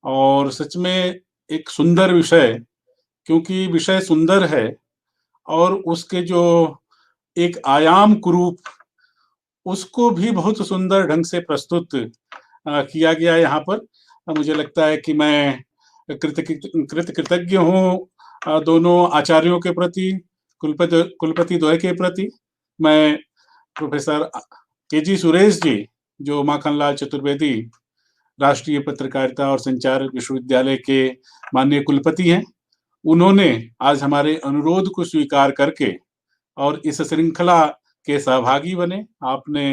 और सच में एक सुंदर विषय, क्योंकि विषय सुंदर है और उसके जो एक आयाम कुरूप, उसको भी बहुत सुंदर ढंग से प्रस्तुत किया गया यहाँ पर। मुझे लगता है कि मैं कृतज्ञ हूँ दोनों आचार्यों के प्रति, कुलपति द्वय के प्रति। मैं प्रोफेसर केजी सुरेश जी, जो माखनलाल चतुर्वेदी राष्ट्रीय पत्रकारिता और संचार विश्वविद्यालय के माननीय कुलपति हैं, उन्होंने आज हमारे अनुरोध को स्वीकार करके और इस श्रृंखला के सहभागी बने। आपने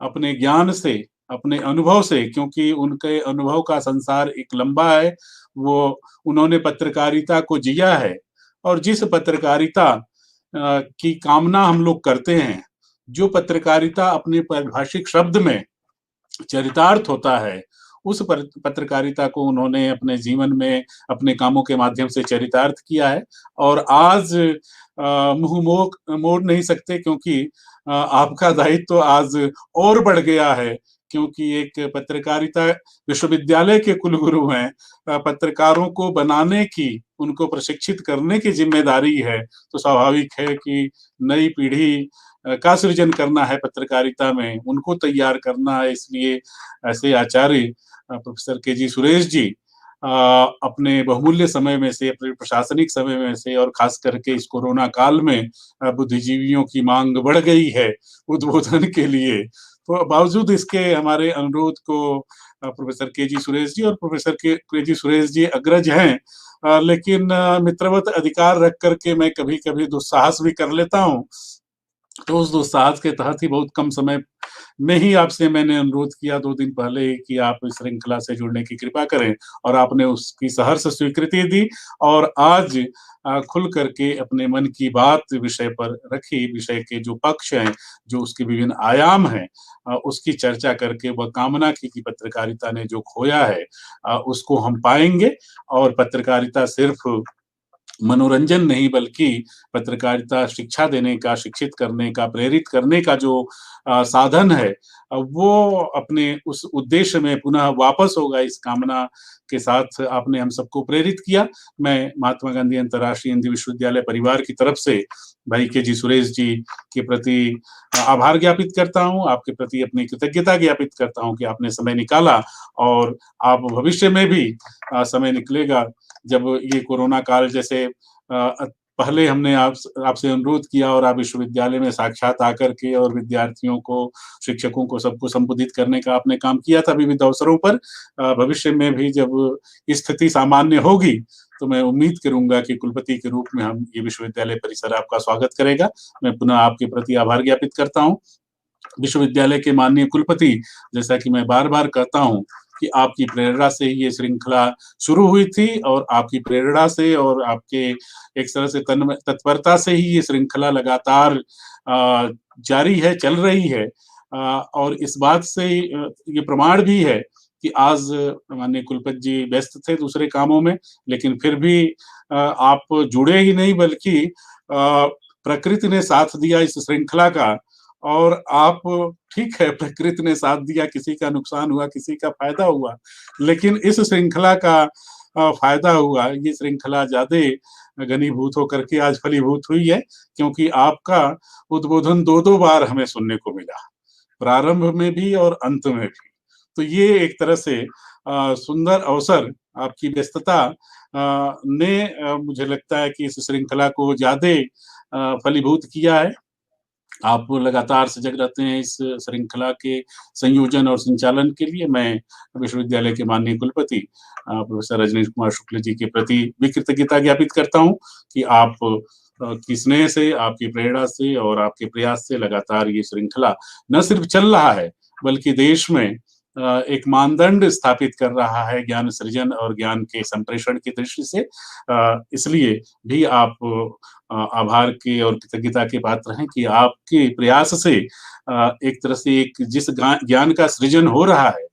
अपने ज्ञान से, अपने अनुभव से, क्योंकि उनके अनुभव का संसार एक लंबा है, वो उन्होंने पत्रकारिता को जिया है और जिस पत्रकारिता की कामना हम लोग करते हैं, जो पत्रकारिता अपने परिभाषिक शब्द में चरितार्थ होता है, उस पत्रकारिता को उन्होंने अपने जीवन में अपने कामों के माध्यम से चरितार्थ किया है। और आज मुंह मोड़ नहीं सकते, क्योंकि आपका दायित्व तो आज और बढ़ गया है, क्योंकि एक पत्रकारिता विश्वविद्यालय के कुलगुरु हैं। पत्रकारों को बनाने की, उनको प्रशिक्षित करने की जिम्मेदारी है, तो स्वाभाविक है कि नई पीढ़ी का सृजन करना है पत्रकारिता में, उनको तैयार करना है। इसलिए ऐसे आचार्य प्रोफेसर केजी सुरेश जी अपने बहुमूल्य समय में से, अपने प्रशासनिक समय में से, और खास करके इस कोरोना काल में बुद्धिजीवियों की मांग बढ़ गई है उद्बोधन के लिए, तो बावजूद इसके हमारे अनुरोध को प्रोफेसर केजी सुरेश जी, और प्रोफेसर केजी सुरेश जी अग्रज हैं, लेकिन मित्रवत अधिकार रख करके मैं कभी कभी दुस्साहस भी कर लेता हूँ। तो उस दुस्साहस के तहत ही बहुत कम समय में ही आपसे मैंने अनुरोध किया 2 दिन पहले कि आप इस श्रृंखला से जुड़ने की कृपा करें, और आपने उसकी सहर्ष स्वीकृति दी और आज खुल करके अपने मन की बात विषय पर रखी। विषय के जो पक्ष हैं, जो उसके विभिन्न आयाम हैं, उसकी चर्चा करके वह कामना की कि पत्रकारिता ने जो खोया है उसको हम पाएंगे, और पत्रकारिता सिर्फ मनोरंजन नहीं, बल्कि पत्रकारिता शिक्षा देने का, शिक्षित करने का, प्रेरित करने का जो साधन है, वो अपने उस उद्देश्य में पुनः वापस होगा। इस कामना के साथ आपने हम सबको प्रेरित किया। मैं महात्मा गांधी अंतर्राष्ट्रीय हिंदी विश्वविद्यालय परिवार की तरफ से भाई केजी सुरेश जी के प्रति आभार ज्ञापित करता हूँ, आपके प्रति अपनी कृतज्ञता ज्ञापित करता हूँ कि आपने समय निकाला, और आप भविष्य में भी समय निकलेगा। जब ये कोरोना काल, जैसे पहले हमने आपसे अनुरोध किया और आप विश्वविद्यालय में साक्षात आकर के और विद्यार्थियों को, शिक्षकों को, सबको संबोधित करने का आपने काम किया था विविध अवसरों पर। भविष्य में भी जब स्थिति सामान्य होगी तो मैं उम्मीद करूंगा कि कुलपति के रूप में हम ये विश्वविद्यालय परिसर आपका स्वागत करेगा। मैं पुनः आपके प्रति आभार ज्ञापित करता हूँ। विश्वविद्यालय के माननीय कुलपति, जैसा कि मैं बार बार कहता हूँ कि आपकी प्रेरणा से ही ये श्रृंखला शुरू हुई थी, और आपकी प्रेरणा से और आपके एक तरह से तत्परता से ही ये श्रृंखला लगातार जारी है, चल रही है। और इस बात से ये प्रमाण भी है कि आज माननीय कुलपति जी व्यस्त थे दूसरे कामों में, लेकिन फिर भी आप जुड़े ही नहीं, बल्कि प्रकृति ने साथ दिया इस श्रृंखला का। और आप, ठीक है, प्रकृति ने साथ दिया, किसी का नुकसान हुआ, किसी का फायदा हुआ, लेकिन इस श्रृंखला का फायदा हुआ। ये श्रृंखला ज्यादा घनीभूत होकर के आज फलीभूत हुई है, क्योंकि आपका उद्बोधन 2-2 बार हमें सुनने को मिला, प्रारंभ में भी और अंत में भी। तो ये एक तरह से सुंदर अवसर, आपकी व्यस्तता ने मुझे लगता है कि इस श्रृंखला को ज्यादा फलीभूत किया है। आप लगातार सजग रहते हैं इस श्रृंखला के संयोजन और संचालन के लिए। मैं विश्वविद्यालय के माननीय कुलपति प्रोफेसर रजनीश कुमार शुक्ल जी के प्रति भी कृतज्ञता ज्ञापित करता हूं कि आप की स्नेह से, आपकी प्रेरणा से और आपके प्रयास से लगातार ये श्रृंखला न सिर्फ चल रहा है, बल्कि देश में एक मानदंड स्थापित कर रहा है ज्ञान सृजन और ज्ञान के संप्रेषण की दृष्टि से। इसलिए भी आप आभार के और कृतज्ञता के पात्र हैं कि आपके प्रयास से एक तरह से एक जिस ज्ञान का सृजन हो रहा है,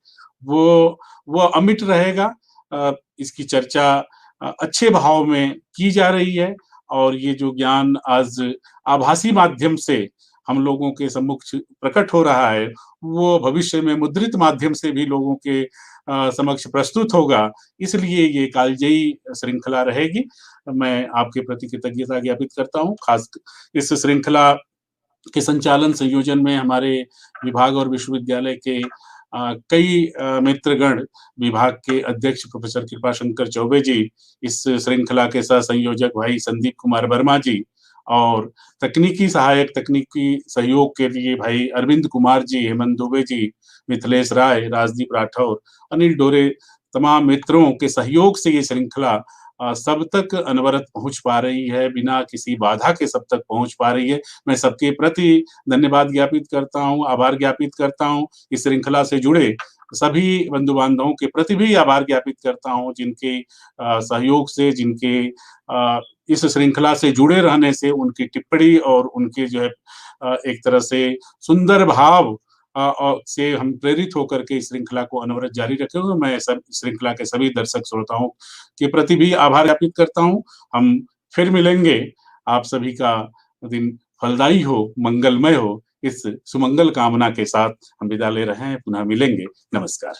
वो वो अमिट रहेगा। इसकी चर्चा अच्छे भाव में की जा रही है और ये जो ज्ञान आज आभासी माध्यम से हम लोगों के सम्मुख प्रकट हो रहा है, वो भविष्य में मुद्रित माध्यम से भी लोगों के समक्ष प्रस्तुत होगा। इसलिए ये कालजयी श्रृंखला रहेगी। मैं आपके प्रति कृतज्ञता ज्ञापित करता हूँ। खास इस श्रृंखला के संचालन संयोजन में हमारे विभाग और विश्वविद्यालय के कई मित्रगण, विभाग के अध्यक्ष प्रोफेसर कृपाशंकर चौबे जी, इस श्रृंखला के सह संयोजक भाई संदीप कुमार वर्मा जी और तकनीकी सहायक, तकनीकी सहयोग के लिए भाई अरविंद कुमार जी, हेमंत दुबे जी, मिथिलेश राय, राजदीप राठौर, अनिल डोरे, तमाम मित्रों के सहयोग से ये श्रृंखला सब तक अनवरत पहुंच पा रही है, बिना किसी बाधा के सब तक पहुंच पा रही है। मैं सबके प्रति धन्यवाद ज्ञापित करता हूं, आभार ज्ञापित करता हूं। इस श्रृंखला से जुड़े सभी बंधु बांधवों के प्रति भी आभार ज्ञापित करता हूं, जिनके सहयोग से, जिनके इस श्रृंखला से जुड़े रहने से, उनकी टिप्पणी और उनके जो है एक तरह से सुंदर भाव से हम प्रेरित होकर के इस श्रृंखला को अनवरत जारी रखेंगे। मैं सब श्रृंखला के सभी दर्शक श्रोताओं के प्रति भी आभार ज्ञापित करता हूं। हम फिर मिलेंगे। आप सभी का दिन फलदायी हो, मंगलमय हो, इस सुमंगल कामना के साथ हम विदा ले रहे हैं। पुनः मिलेंगे। नमस्कार।